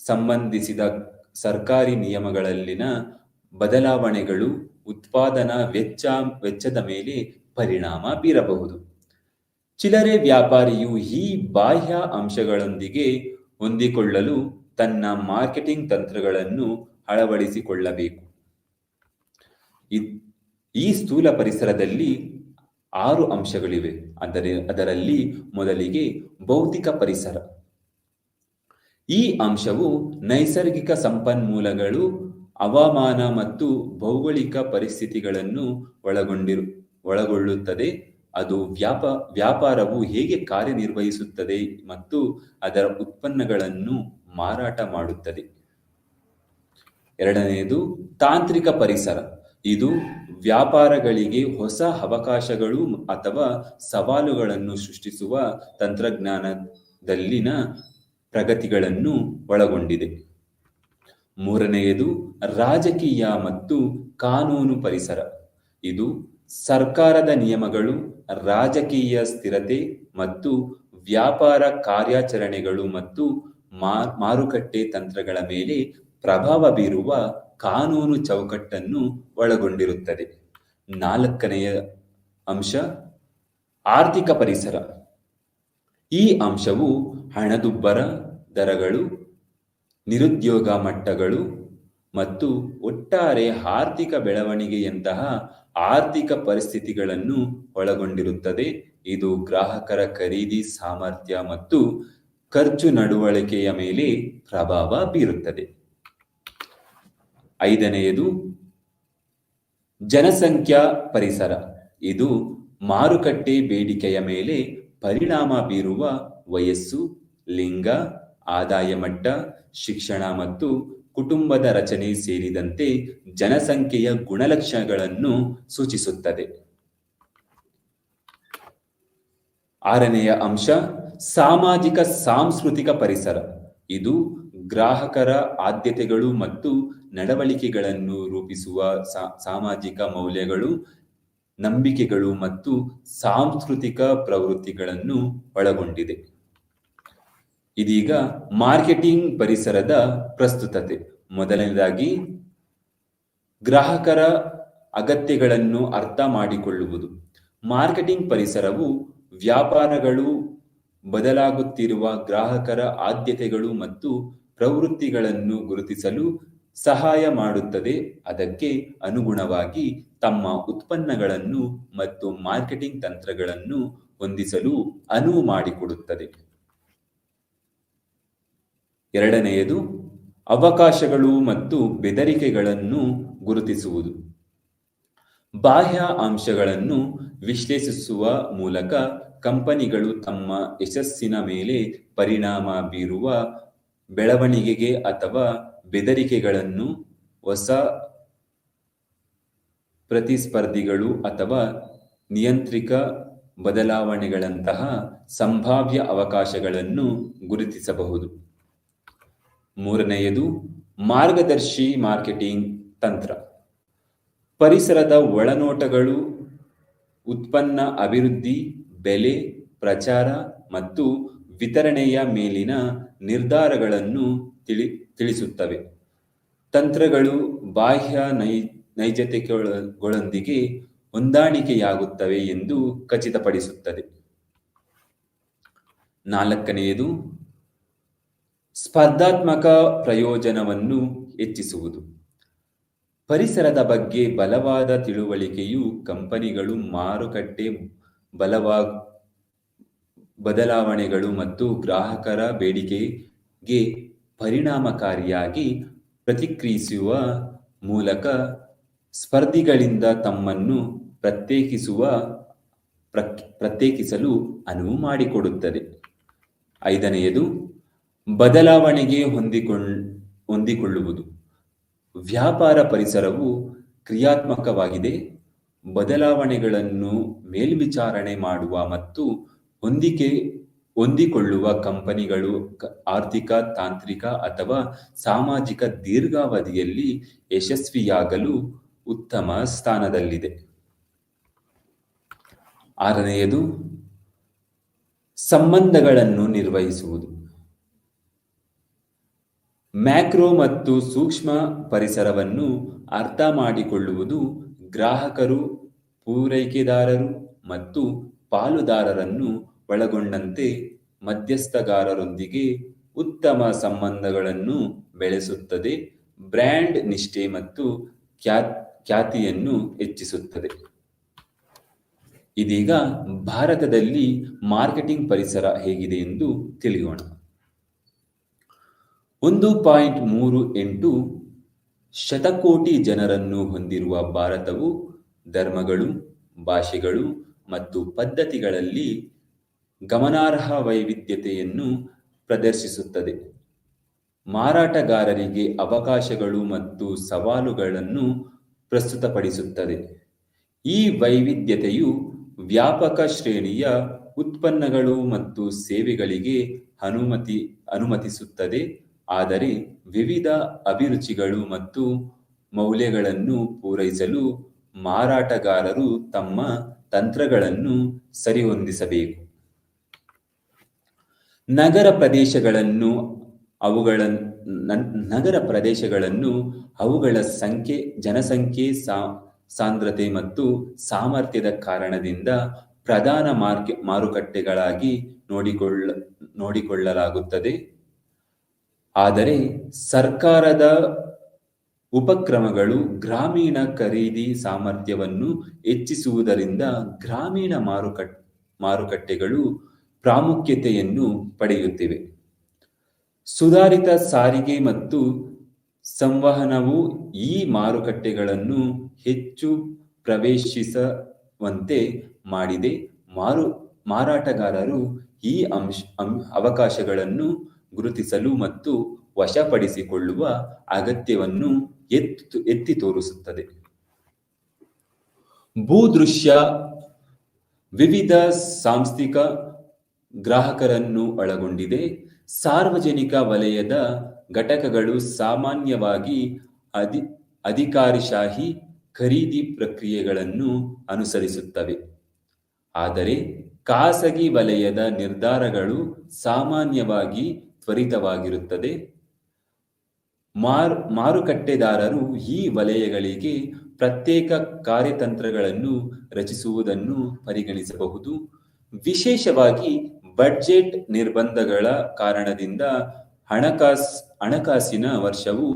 ಸಂಬಂಧಿಸಿದ ಸರ್ಕಾರಿ ನಿಯಮಗಳಲ್ಲಿನ ಬದಲಾವಣೆಗಳು ಉತ್ಪಾದನಾ ವೆಚ್ಚದ ಮೇಲೆ ಪರಿಣಾಮ ಬೀರಬಹುದು. ಚಿಲ್ಲರೆ ವ್ಯಾಪಾರಿಯು ಈ ಬಾಹ್ಯ ಅಂಶಗಳೊಂದಿಗೆ ಹೊಂದಿಕೊಳ್ಳಲು ತನ್ನ ಮಾರ್ಕೆಟಿಂಗ್ ತಂತ್ರಗಳನ್ನು ಅಳವಡಿಸಿಕೊಳ್ಳಬೇಕು. ಈ ಸ್ಥೂಲ ಪರಿಸರದಲ್ಲಿ 6 ಅಂಶಗಳಿವೆ. ಅದರಲ್ಲಿ ಮೊದಲಿಗೆ ಭೌತಿಕ ಪರಿಸರ. ಈ ಅಂಶವು ನೈಸರ್ಗಿಕ ಸಂಪನ್ಮೂಲಗಳು, ಹವಾಮಾನ ಮತ್ತು ಭೌಗೋಳಿಕ ಪರಿಸ್ಥಿತಿಗಳನ್ನು ಒಳಗೊಳ್ಳುತ್ತದೆ. ಅದು ವ್ಯಾಪಾರವು ಹೇಗೆ ಕಾರ್ಯನಿರ್ವಹಿಸುತ್ತದೆ ಮತ್ತು ಅದರ ಉತ್ಪನ್ನಗಳನ್ನು ಮಾರಾಟ ಮಾಡುತ್ತದೆ. ಎರಡನೆಯದು ತಾಂತ್ರಿಕ ಪರಿಸರ. ಇದು ವ್ಯಾಪಾರಗಳಿಗೆ ಹೊಸ ಅವಕಾಶಗಳು ಅಥವಾ ಸವಾಲುಗಳನ್ನು ಸೃಷ್ಟಿಸುವ ತಂತ್ರಜ್ಞಾನದಲ್ಲಿನ ಪ್ರಗತಿಗಳನ್ನು ಒಳಗೊಂಡಿದೆ. ಮೂರನೆಯದು ರಾಜಕೀಯ ಮತ್ತು ಕಾನೂನು ಪರಿಸರ. ಇದು ಸರ್ಕಾರದ ನಿಯಮಗಳು, ರಾಜಕೀಯ ಸ್ಥಿರತೆ ಮತ್ತು ವ್ಯಾಪಾರ ಕಾರ್ಯಾಚರಣೆಗಳು ಮತ್ತು ಮಾರುಕಟ್ಟೆ ತಂತ್ರಗಳ ಮೇಲೆ ಪ್ರಭಾವ ಬೀರುವ ಕಾನೂನು ಚೌಕಟ್ಟನ್ನು ಒಳಗೊಂಡಿರುತ್ತದೆ. ನಾಲ್ಕನೆಯ ಅಂಶ ಆರ್ಥಿಕ ಪರಿಸರ. ಈ ಅಂಶವು ಹಣದುಬ್ಬರ ದರಗಳು, ನಿರುದ್ಯೋಗ ಮಟ್ಟಗಳು ಮತ್ತು ಒಟ್ಟಾರೆ ಆರ್ಥಿಕ ಬೆಳವಣಿಗೆಯಂತಹ ಆರ್ಥಿಕ ಪರಿಸ್ಥಿತಿಗಳನ್ನು ಒಳಗೊಂಡಿರುತ್ತದೆ. ಇದು ಗ್ರಾಹಕರ ಖರೀದಿ ಸಾಮರ್ಥ್ಯ ಮತ್ತು ಖರ್ಚು ನಡವಳಿಕೆಯ ಮೇಲೆ ಪ್ರಭಾವ ಬೀರುತ್ತದೆ. ಐದನೆಯದು ಜನಸಂಖ್ಯಾ ಪರಿಸರ. ಇದು ಮಾರುಕಟ್ಟೆ ಬೇಡಿಕೆಯ ಮೇಲೆ ಪರಿಣಾಮ ಬೀರುವ ವಯಸ್ಸು, ಲಿಂಗ, ಆದಾಯ ಮಟ್ಟ, ಶಿಕ್ಷಣ ಮತ್ತು ಕುಟುಂಬದ ರಚನೆ ಸೇರಿದಂತೆ ಜನಸಂಖ್ಯೆಯ ಗುಣಲಕ್ಷಣಗಳನ್ನು ಸೂಚಿಸುತ್ತದೆ. ಆರನೆಯ ಅಂಶ ಸಾಮಾಜಿಕ ಸಾಂಸ್ಕೃತಿಕ ಪರಿಸರ. ಇದು ಗ್ರಾಹಕರ ಆದ್ಯತೆಗಳು ಮತ್ತು ನಡವಳಿಕೆಗಳನ್ನು ರೂಪಿಸುವ ಸಾಮಾಜಿಕ ಮೌಲ್ಯಗಳು, ನಂಬಿಕೆಗಳು ಮತ್ತು ಸಾಂಸ್ಕೃತಿಕ ಪ್ರವೃತ್ತಿಗಳನ್ನು ಒಳಗೊಂಡಿದೆ. ಇದೀಗ ಮಾರ್ಕೆಟಿಂಗ್ ಪರಿಸರದ ಪ್ರಸ್ತುತತೆ. ಮೊದಲನೇದಾಗಿ ಗ್ರಾಹಕರ ಅಗತ್ಯಗಳನ್ನು ಅರ್ಥ ಮಾಡಿಕೊಳ್ಳುವುದು. ಮಾರ್ಕೆಟಿಂಗ್ ಪರಿಸರವು ವ್ಯಾಪಾರಗಳು ಬದಲಾಗುತ್ತಿರುವ ಗ್ರಾಹಕರ ಆದ್ಯತೆಗಳು ಮತ್ತು ಪ್ರವೃತ್ತಿಗಳನ್ನು ಗುರುತಿಸಲು ಸಹಾಯ ಮಾಡುತ್ತದೆ. ಅದಕ್ಕೆ ಅನುಗುಣವಾಗಿ ತಮ್ಮ ಉತ್ಪನ್ನಗಳನ್ನು ಮತ್ತು ಮಾರ್ಕೆಟಿಂಗ್ ತಂತ್ರಗಳನ್ನು ಹೊಂದಿಸಲು ಅನುವು ಮಾಡಿಕೊಡುತ್ತದೆ. ಎರಡನೆಯದು ಅವಕಾಶಗಳು ಮತ್ತು ಬೆದರಿಕೆಗಳನ್ನು ಗುರುತಿಸುವುದು. ಬಾಹ್ಯ ಅಂಶಗಳನ್ನು ವಿಶ್ಲೇಷಿಸುವ ಮೂಲಕ ಕಂಪನಿಗಳು ತಮ್ಮ ಯಶಸ್ಸಿನ ಮೇಲೆ ಪರಿಣಾಮ ಬೀರುವ ಬೆಳವಣಿಗೆಗೆ ಅಥವಾ ಬೆದರಿಕೆಗಳನ್ನು, ಹೊಸ ಪ್ರತಿಸ್ಪರ್ಧಿಗಳು ಅಥವಾ ನಿಯಂತ್ರಿತ ಬದಲಾವಣೆಗಳಂತಹ ಸಂಭಾವ್ಯ ಅವಕಾಶಗಳನ್ನು ಗುರುತಿಸಬಹುದು. ಮೂರನೆಯದು ಮಾರ್ಗದರ್ಶಿ ಮಾರ್ಕೆಟಿಂಗ್ ತಂತ್ರ. ಪರಿಸರದ ಒಳನೋಟಗಳು ಉತ್ಪನ್ನ ಅಭಿವೃದ್ಧಿ, ಬೆಲೆ, ಪ್ರಚಾರ ಮತ್ತು ವಿತರಣೆಯ ಮೇಲಿನ ನಿರ್ಧಾರಗಳನ್ನು ತಿಳಿಸುತ್ತವೆ. ತಂತ್ರಗಳು ಬಾಹ್ಯ ನೈಜತೆಗಳೊಂದಿಗೆ ಹೊಂದಾಣಿಕೆಯಾಗುತ್ತವೆ ಎಂದು ಖಚಿತಪಡಿಸುತ್ತದೆ. ನಾಲ್ಕನೆಯದು ಸ್ಪರ್ಧಾತ್ಮಕ ಪ್ರಯೋಜನವನ್ನು ಹೆಚ್ಚಿಸುವುದು. ಪರಿಸರದ ಬಗ್ಗೆ ಬಲವಾದ ತಿಳುವಳಿಕೆಯು ಕಂಪನಿಗಳು ಮಾರುಕಟ್ಟೆ ಬದಲಾವಣೆಗಳು ಮತ್ತು ಗ್ರಾಹಕರ ಬೇಡಿಕೆಗೆ ಪರಿಣಾಮಕಾರಿಯಾಗಿ ಪ್ರತಿಕ್ರಿಯಿಸುವ ಮೂಲಕ ಸ್ಪರ್ಧಿಗಳಿಂದ ತಮ್ಮನ್ನು ಪ್ರತ್ಯೇಕಿಸಲು ಅನುವು ಮಾಡಿಕೊಡುತ್ತದೆ. ಐದನೆಯದು ಬದಲಾವಣೆಗೆ ಹೊಂದಿಕೊಳ್ಳುವುದು. ವ್ಯಾಪಾರ ಪರಿಸರವು ಕ್ರಿಯಾತ್ಮಕವಾಗಿದೆ. ಬದಲಾವಣೆಗಳನ್ನು ಮೇಲ್ವಿಚಾರಣೆ ಮಾಡುವ ಮತ್ತು ಹೊಂದಿಕೊಳ್ಳುವ ಕಂಪನಿಗಳು ಆರ್ಥಿಕ, ತಾಂತ್ರಿಕ ಅಥವಾ ಸಾಮಾಜಿಕ ದೀರ್ಘಾವಧಿಯಲ್ಲಿ ಯಶಸ್ವಿಯಾಗಲು ಉತ್ತಮ ಸ್ಥಾನದಲ್ಲಿದೆ. ಆರನೆಯದು ಸಂಬಂಧಗಳನ್ನು ನಿರ್ವಹಿಸುವುದು. ಮ್ಯಾಕ್ರೋ ಮತ್ತು ಸೂಕ್ಷ್ಮ ಪರಿಸರವನ್ನು ಅರ್ಥ ಮಾಡಿಕೊಳ್ಳುವುದು ಗ್ರಾಹಕರು, ಪೂರೈಕೆದಾರರು ಮತ್ತು ಪಾಲುದಾರರನ್ನು ಒಳಗೊಂಡಂತೆ ಮಧ್ಯಸ್ಥಗಾರರೊಂದಿಗೆ ಉತ್ತಮ ಸಂಬಂಧಗಳನ್ನು ಬೆಳೆಸುತ್ತದೆ. ಬ್ರ್ಯಾಂಡ್ ನಿಷ್ಠೆ ಮತ್ತು ಖ್ಯಾತಿಯನ್ನು ಹೆಚ್ಚಿಸುತ್ತದೆ. ಇದೀಗ ಭಾರತದಲ್ಲಿ ಮಾರ್ಕೆಟಿಂಗ್ ಪರಿಸರ ಹೇಗಿದೆ ಎಂದು ತಿಳಿಯೋಣ. 1.38 ಶತಕೋಟಿ ಜನರನ್ನು ಹೊಂದಿರುವ ಭಾರತವು ಧರ್ಮಗಳು, ಭಾಷೆಗಳು ಮತ್ತು ಪದ್ಧತಿಗಳಲ್ಲಿ ಗಮನಾರ್ಹ ವೈವಿಧ್ಯತೆಯನ್ನು ಪ್ರದರ್ಶಿಸುತ್ತದೆ. ಮಾರಾಟಗಾರರಿಗೆ ಅವಕಾಶಗಳು ಮತ್ತು ಸವಾಲುಗಳನ್ನು ಪ್ರಸ್ತುತಪಡಿಸುತ್ತದೆ. ಈ ವೈವಿಧ್ಯತೆಯು ವ್ಯಾಪಕ ಶ್ರೇಣಿಯ ಉತ್ಪನ್ನಗಳು ಮತ್ತು ಸೇವೆಗಳಿಗೆ ಅನುಮತಿಸುತ್ತದೆ, ಆದರೆ ವಿವಿಧ ಅಭಿರುಚಿಗಳು ಮತ್ತು ಮೌಲ್ಯಗಳನ್ನು ಪೂರೈಸಲು ಮಾರಾಟಗಾರರು ತಮ್ಮ ತಂತ್ರಗಳನ್ನು ಸರಿಹೊಂದಿಸಬೇಕು. ನಗರ ಪ್ರದೇಶಗಳನ್ನು ಅವುಗಳ ಜನಸಂಖ್ಯೆ, ಸಾಂದ್ರತೆ ಮತ್ತು ಸಾಮರ್ಥ್ಯದ ಕಾರಣದಿಂದ ಪ್ರಧಾನ ಮಾರುಕಟ್ಟೆಗಳಾಗಿ ನೋಡಿಕೊಳ್ಳಲಾಗುತ್ತದೆ. ಆದರೆ ಸರ್ಕಾರದ ಉಪಕ್ರಮಗಳು ಗ್ರಾಮೀಣ ಖರೀದಿ ಸಾಮರ್ಥ್ಯವನ್ನು ಹೆಚ್ಚಿಸುವುದರಿಂದ ಗ್ರಾಮೀಣ ಮಾರುಕಟ್ಟೆಗಳು ಪ್ರಾಮುಖ್ಯತೆಯನ್ನು ಪಡೆಯುತ್ತಿವೆ. ಸುಧಾರಿತ ಸಾರಿಗೆ ಮತ್ತು ಸಂವಹನವು ಈ ಮಾರುಕಟ್ಟೆಗಳನ್ನು ಹೆಚ್ಚು ಪ್ರವೇಶಿಸುವಂತೆ ಮಾಡಿದೆ. ಮಾರಾಟಗಾರರು ಈ ಅವಕಾಶಗಳನ್ನು ಗುರುತಿಸಲು ಮತ್ತು ವಶಪಡಿಸಿಕೊಳ್ಳುವ ಅಗತ್ಯವನ್ನು ಎತ್ತಿ ತೋರಿಸುತ್ತದೆ. ಭೂದೃಶ್ಯ ವಿವಿಧ ಸಾಂಸ್ಥಿಕ ಗ್ರಾಹಕರನ್ನು ಒಳಗೊಂಡಿದೆ. ಸಾರ್ವಜನಿಕ ವಲಯದ ಘಟಕಗಳು ಸಾಮಾನ್ಯವಾಗಿ ಅಧಿಕಾರಿಶಾಹಿ ಖರೀದಿ ಪ್ರಕ್ರಿಯೆಗಳನ್ನು ಅನುಸರಿಸುತ್ತವೆ, ಆದರೆ ಖಾಸಗಿ ವಲಯದ ನಿರ್ಧಾರಗಳು ಸಾಮಾನ್ಯವಾಗಿ ತ್ವರಿತವಾಗಿರುತ್ತದೆ. ಮಾರುಕಟ್ಟೆದಾರರು ಈ ವಲಯಗಳಿಗೆ ಪ್ರತ್ಯೇಕ ಕಾರ್ಯತಂತ್ರಗಳನ್ನು ರಚಿಸುವುದನ್ನು ಪರಿಗಣಿಸಬಹುದು. ವಿಶೇಷವಾಗಿ ಬಡ್ಜೆಟ್ ನಿರ್ಬಂಧಗಳ ಕಾರಣದಿಂದ ಹಣಕಾಸಿನ ವರ್ಷವು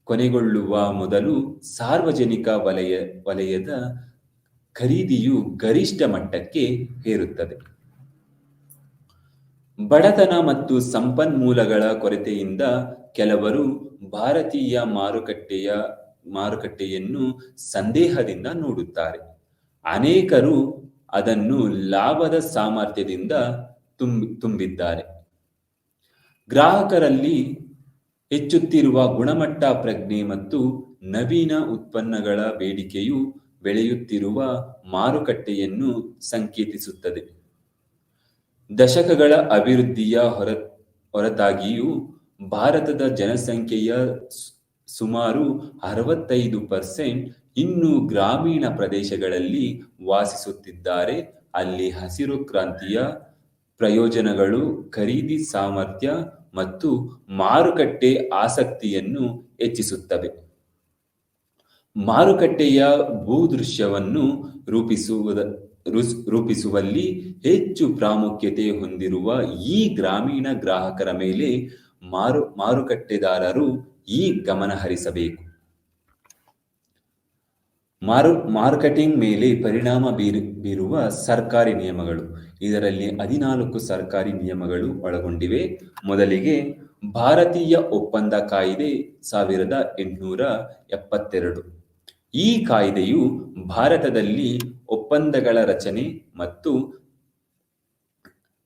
ಕೊನೆಗೊಳ್ಳುವ ಮೊದಲು ಸಾರ್ವಜನಿಕ ವಲಯದ ಖರೀದಿಯು ಗರಿಷ್ಠ ಮಟ್ಟಕ್ಕೆ ಏರುತ್ತದೆ. ಬಡತನ ಮತ್ತು ಸಂಪನ್ಮೂಲಗಳ ಕೊರತೆಯಿಂದ ಕೆಲವರು ಭಾರತೀಯ ಮಾರುಕಟ್ಟೆಯನ್ನು ಸಂದೇಹದಿಂದ ನೋಡುತ್ತಾರೆ. ಅನೇಕರು ಅದನ್ನು ಲಾಭದ ಸಾಮರ್ಥ್ಯದಿಂದ ತುಂಬಿದ್ದಾರೆ. ಗ್ರಾಹಕರಲ್ಲಿ ಹೆಚ್ಚುತ್ತಿರುವ ಗುಣಮಟ್ಟ ಪ್ರಜ್ಞೆ ಮತ್ತು ನವೀನ ಉತ್ಪನ್ನಗಳ ಬೇಡಿಕೆಯು ಬೆಳೆಯುತ್ತಿರುವ ಮಾರುಕಟ್ಟೆಯನ್ನು ಸಂಕೇತಿಸುತ್ತದೆ. ದಶಕಗಳ ಅಭಿವೃದ್ಧಿಯ ಹೊರತಾಗಿಯೂ ಭಾರತದ ಜನಸಂಖ್ಯೆಯ ಸುಮಾರು 65% ಇನ್ನೂ ಗ್ರಾಮೀಣ ಪ್ರದೇಶಗಳಲ್ಲಿ ವಾಸಿಸುತ್ತಿದ್ದಾರೆ. ಅಲ್ಲಿ ಹಸಿರು ಕ್ರಾಂತಿಯ ಪ್ರಯೋಜನಗಳು ಖರೀದಿ ಸಾಮರ್ಥ್ಯ ಮತ್ತು ಮಾರುಕಟ್ಟೆ ಆಸಕ್ತಿಯನ್ನು ಹೆಚ್ಚಿಸುತ್ತವೆ. ಮಾರುಕಟ್ಟೆಯ ಭೂದೃಶ್ಯವನ್ನು ರೂಪಿಸುವಲ್ಲಿ ಹೆಚ್ಚು ಪ್ರಾಮುಖ್ಯತೆ ಹೊಂದಿರುವ ಈ ಗ್ರಾಮೀಣ ಗ್ರಾಹಕರ ಮೇಲೆ ಮಾರುಕಟ್ಟೆದಾರರು ಈ ಗಮನ ಹರಿಸಬೇಕು. ಮಾರ್ಕೆಟಿಂಗ್ ಮೇಲೆ ಪರಿಣಾಮ ಬೀರುವ ಸರ್ಕಾರಿ ನಿಯಮಗಳು. ಇದರಲ್ಲಿ 14 ಸರ್ಕಾರಿ ನಿಯಮಗಳು ಒಳಗೊಂಡಿವೆ. ಮೊದಲಿಗೆ ಭಾರತೀಯ ಒಪ್ಪಂದ ಕಾಯ್ದೆ 1872. ಈ ಕಾಯ್ದೆಯು ಭಾರತದಲ್ಲಿ ಒಪ್ಪಂದಗಳ ರಚನೆ ಮತ್ತು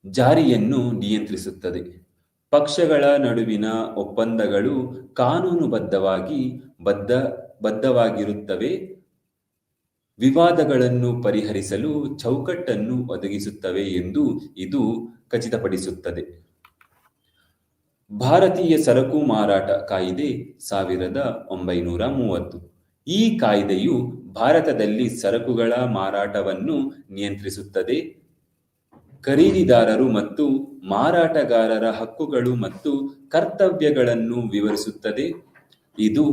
ಜಾರಿಯನ್ನು ನಿಯಂತ್ರಿಸುತ್ತದೆ. ಪಕ್ಷಗಳ ನಡುವಿನ ಒಪ್ಪಂದಗಳು ಕಾನೂನುಬದ್ಧವಾಗಿ ಬದ್ಧವಾಗಿರುತ್ತವೆ. ವಿವಾದಗಳನ್ನು ಪರಿಹರಿಸಲು ಚೌಕಟ್ಟನ್ನು ಒದಗಿಸುತ್ತವೆ ಎಂದು ಇದು ಖಚಿತಪಡಿಸುತ್ತದೆ. ಭಾರತೀಯ ಸರಕು ಮಾರಾಟ ಕಾಯ್ದೆ 1930. ಈ ಕಾಯ್ದೆಯು ಭಾರತದಲ್ಲಿ ಸರಕುಗಳ ಮಾರಾಟವನ್ನು ನಿಯಂತ್ರಿಸುತ್ತದೆ. ಖರೀದಿದಾರರು ಮತ್ತು ಮಾರಾಟಗಾರರ ಹಕ್ಕುಗಳು ಮತ್ತು ಕರ್ತವ್ಯಗಳನ್ನು ವಿವರಿಸುತ್ತದೆ. ಇದು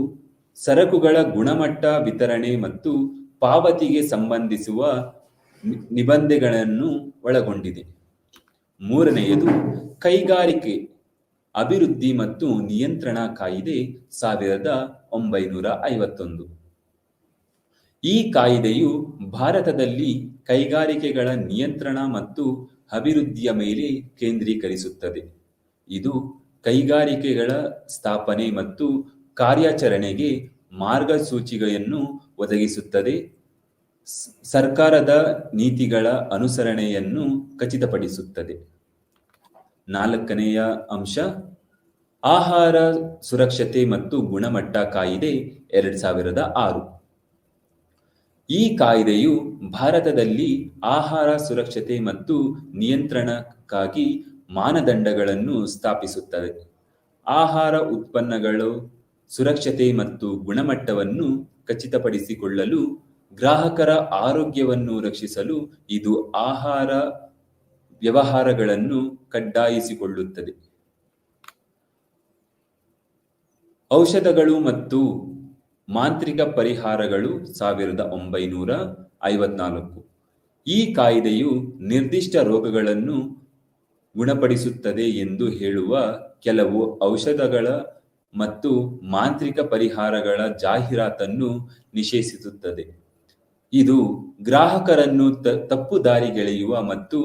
ಸರಕುಗಳ ಗುಣಮಟ್ಟ, ವಿತರಣೆ ಮತ್ತು ಪಾವತಿಗೆ ಸಂಬಂಧಿಸುವ ನಿಬಂಧನೆಗಳನ್ನು ಒಳಗೊಂಡಿದೆ. ಮೂರನೆಯದು ಕೈಗಾರಿಕೆ ಅಭಿವೃದ್ಧಿ ಮತ್ತು ನಿಯಂತ್ರಣ ಕಾಯ್ದೆ 1951. ಈ ಕಾಯ್ದೆಯು ಭಾರತದಲ್ಲಿ ಕೈಗಾರಿಕೆಗಳ ನಿಯಂತ್ರಣ ಮತ್ತು ಅಭಿವೃದ್ಧಿಯ ಮೇಲೆ ಕೇಂದ್ರೀಕರಿಸುತ್ತದೆ. ಇದು ಕೈಗಾರಿಕೆಗಳ ಸ್ಥಾಪನೆ ಮತ್ತು ಕಾರ್ಯಾಚರಣೆಗೆ ಮಾರ್ಗಸೂಚಿಗಳನ್ನು ಒದಗಿಸುತ್ತದೆ. ಸರ್ಕಾರದ ನೀತಿಗಳ ಅನುಸರಣೆಯನ್ನು ಖಚಿತಪಡಿಸುತ್ತದೆ. ನಾಲ್ಕನೆಯ ಅಂಶ ಆಹಾರ ಸುರಕ್ಷತೆ ಮತ್ತು ಗುಣಮಟ್ಟ ಕಾಯ್ದೆ 2006. ಈ ಕಾಯ್ದೆಯು ಭಾರತದಲ್ಲಿ ಆಹಾರ ಸುರಕ್ಷತೆ ಮತ್ತು ನಿಯಂತ್ರಣಕ್ಕಾಗಿ ಮಾನದಂಡಗಳನ್ನು ಸ್ಥಾಪಿಸುತ್ತದೆ. ಆಹಾರ ಉತ್ಪನ್ನಗಳು ಸುರಕ್ಷತೆ ಮತ್ತು ಗುಣಮಟ್ಟವನ್ನು ಖಚಿತಪಡಿಸಿಕೊಳ್ಳಲು, ಗ್ರಾಹಕರ ಆರೋಗ್ಯವನ್ನು ರಕ್ಷಿಸಲು ಇದು ಆಹಾರ ವ್ಯವಹಾರಗಳನ್ನು ಕಡ್ಡಾಯಿಸಿಕೊಳ್ಳುತ್ತದೆ. ಔಷಧಗಳು ಮತ್ತು ಮಾಂತ್ರಿಕ ಪರಿಹಾರಗಳು 1954. ಈ ಕಾಯ್ದೆಯು ನಿರ್ದಿಷ್ಟ ರೋಗಗಳನ್ನು ಗುಣಪಡಿಸುತ್ತದೆ ಎಂದು ಹೇಳುವ ಕೆಲವು ಔಷಧಗಳ ಮತ್ತು ಮಾಂತ್ರಿಕ ಪರಿಹಾರಗಳ ಜಾಹೀರಾತನ್ನು ನಿಷೇಧಿಸುತ್ತದೆ. ಇದು ಗ್ರಾಹಕರನ್ನು ತಪ್ಪು ದಾರಿಗೆಳೆಯುವ ಮತ್ತು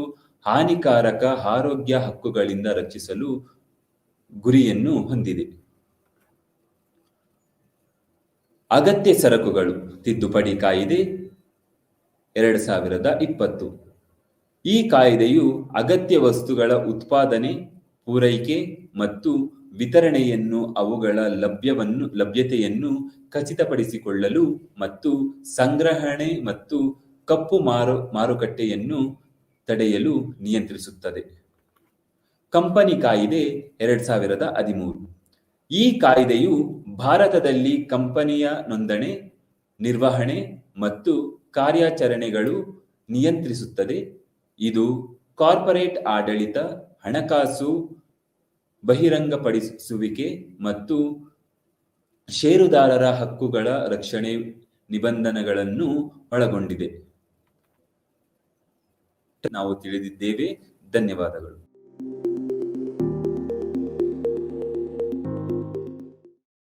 ಹಾನಿಕಾರಕ ಆರೋಗ್ಯ ಹಕ್ಕುಗಳಿಂದ ರಕ್ಷಿಸಲು ಗುರಿಯನ್ನು ಹೊಂದಿದೆ. ಅಗತ್ಯ ಸರಕುಗಳು ತಿದ್ದುಪಡಿ ಕಾಯ್ದೆ 2020. ಈ ಕಾಯ್ದೆಯು ಅಗತ್ಯ ವಸ್ತುಗಳ ಉತ್ಪಾದನೆ, ಪೂರೈಕೆ ಮತ್ತು ವಿತರಣೆಯನ್ನು ಅವುಗಳ ಲಭ್ಯತೆಯನ್ನು ಖಚಿತಪಡಿಸಿಕೊಳ್ಳಲು ಮತ್ತು ಸಂಗ್ರಹಣೆ ಮತ್ತು ಕಪ್ಪು ಮಾರುಕಟ್ಟೆಯನ್ನು ತಡೆಯಲು ನಿಯಂತ್ರಿಸುತ್ತದೆ. ಕಂಪನಿ ಕಾಯ್ದೆ 2013. ಈ ಕಾಯ್ದೆಯು ಭಾರತದಲ್ಲಿ ಕಂಪನಿಯ ನೋಂದಣಿ, ನಿರ್ವಹಣೆ ಮತ್ತು ಕಾರ್ಯಾಚರಣೆಗಳು ನಿಯಂತ್ರಿಸುತ್ತದೆ. ಇದು ಕಾರ್ಪೊರೇಟ್ ಆಡಳಿತ, ಹಣಕಾಸು ಬಹಿರಂಗಪಡಿಸುವಿಕೆ ಮತ್ತು ಷೇರುದಾರರ ಹಕ್ಕುಗಳ ರಕ್ಷಣೆ ನಿಬಂಧನೆಗಳನ್ನು ಒಳಗೊಂಡಿದೆ. ನಾವು ತಿಳಿದಿದ್ದೇವೆ. ಧನ್ಯವಾದಗಳು.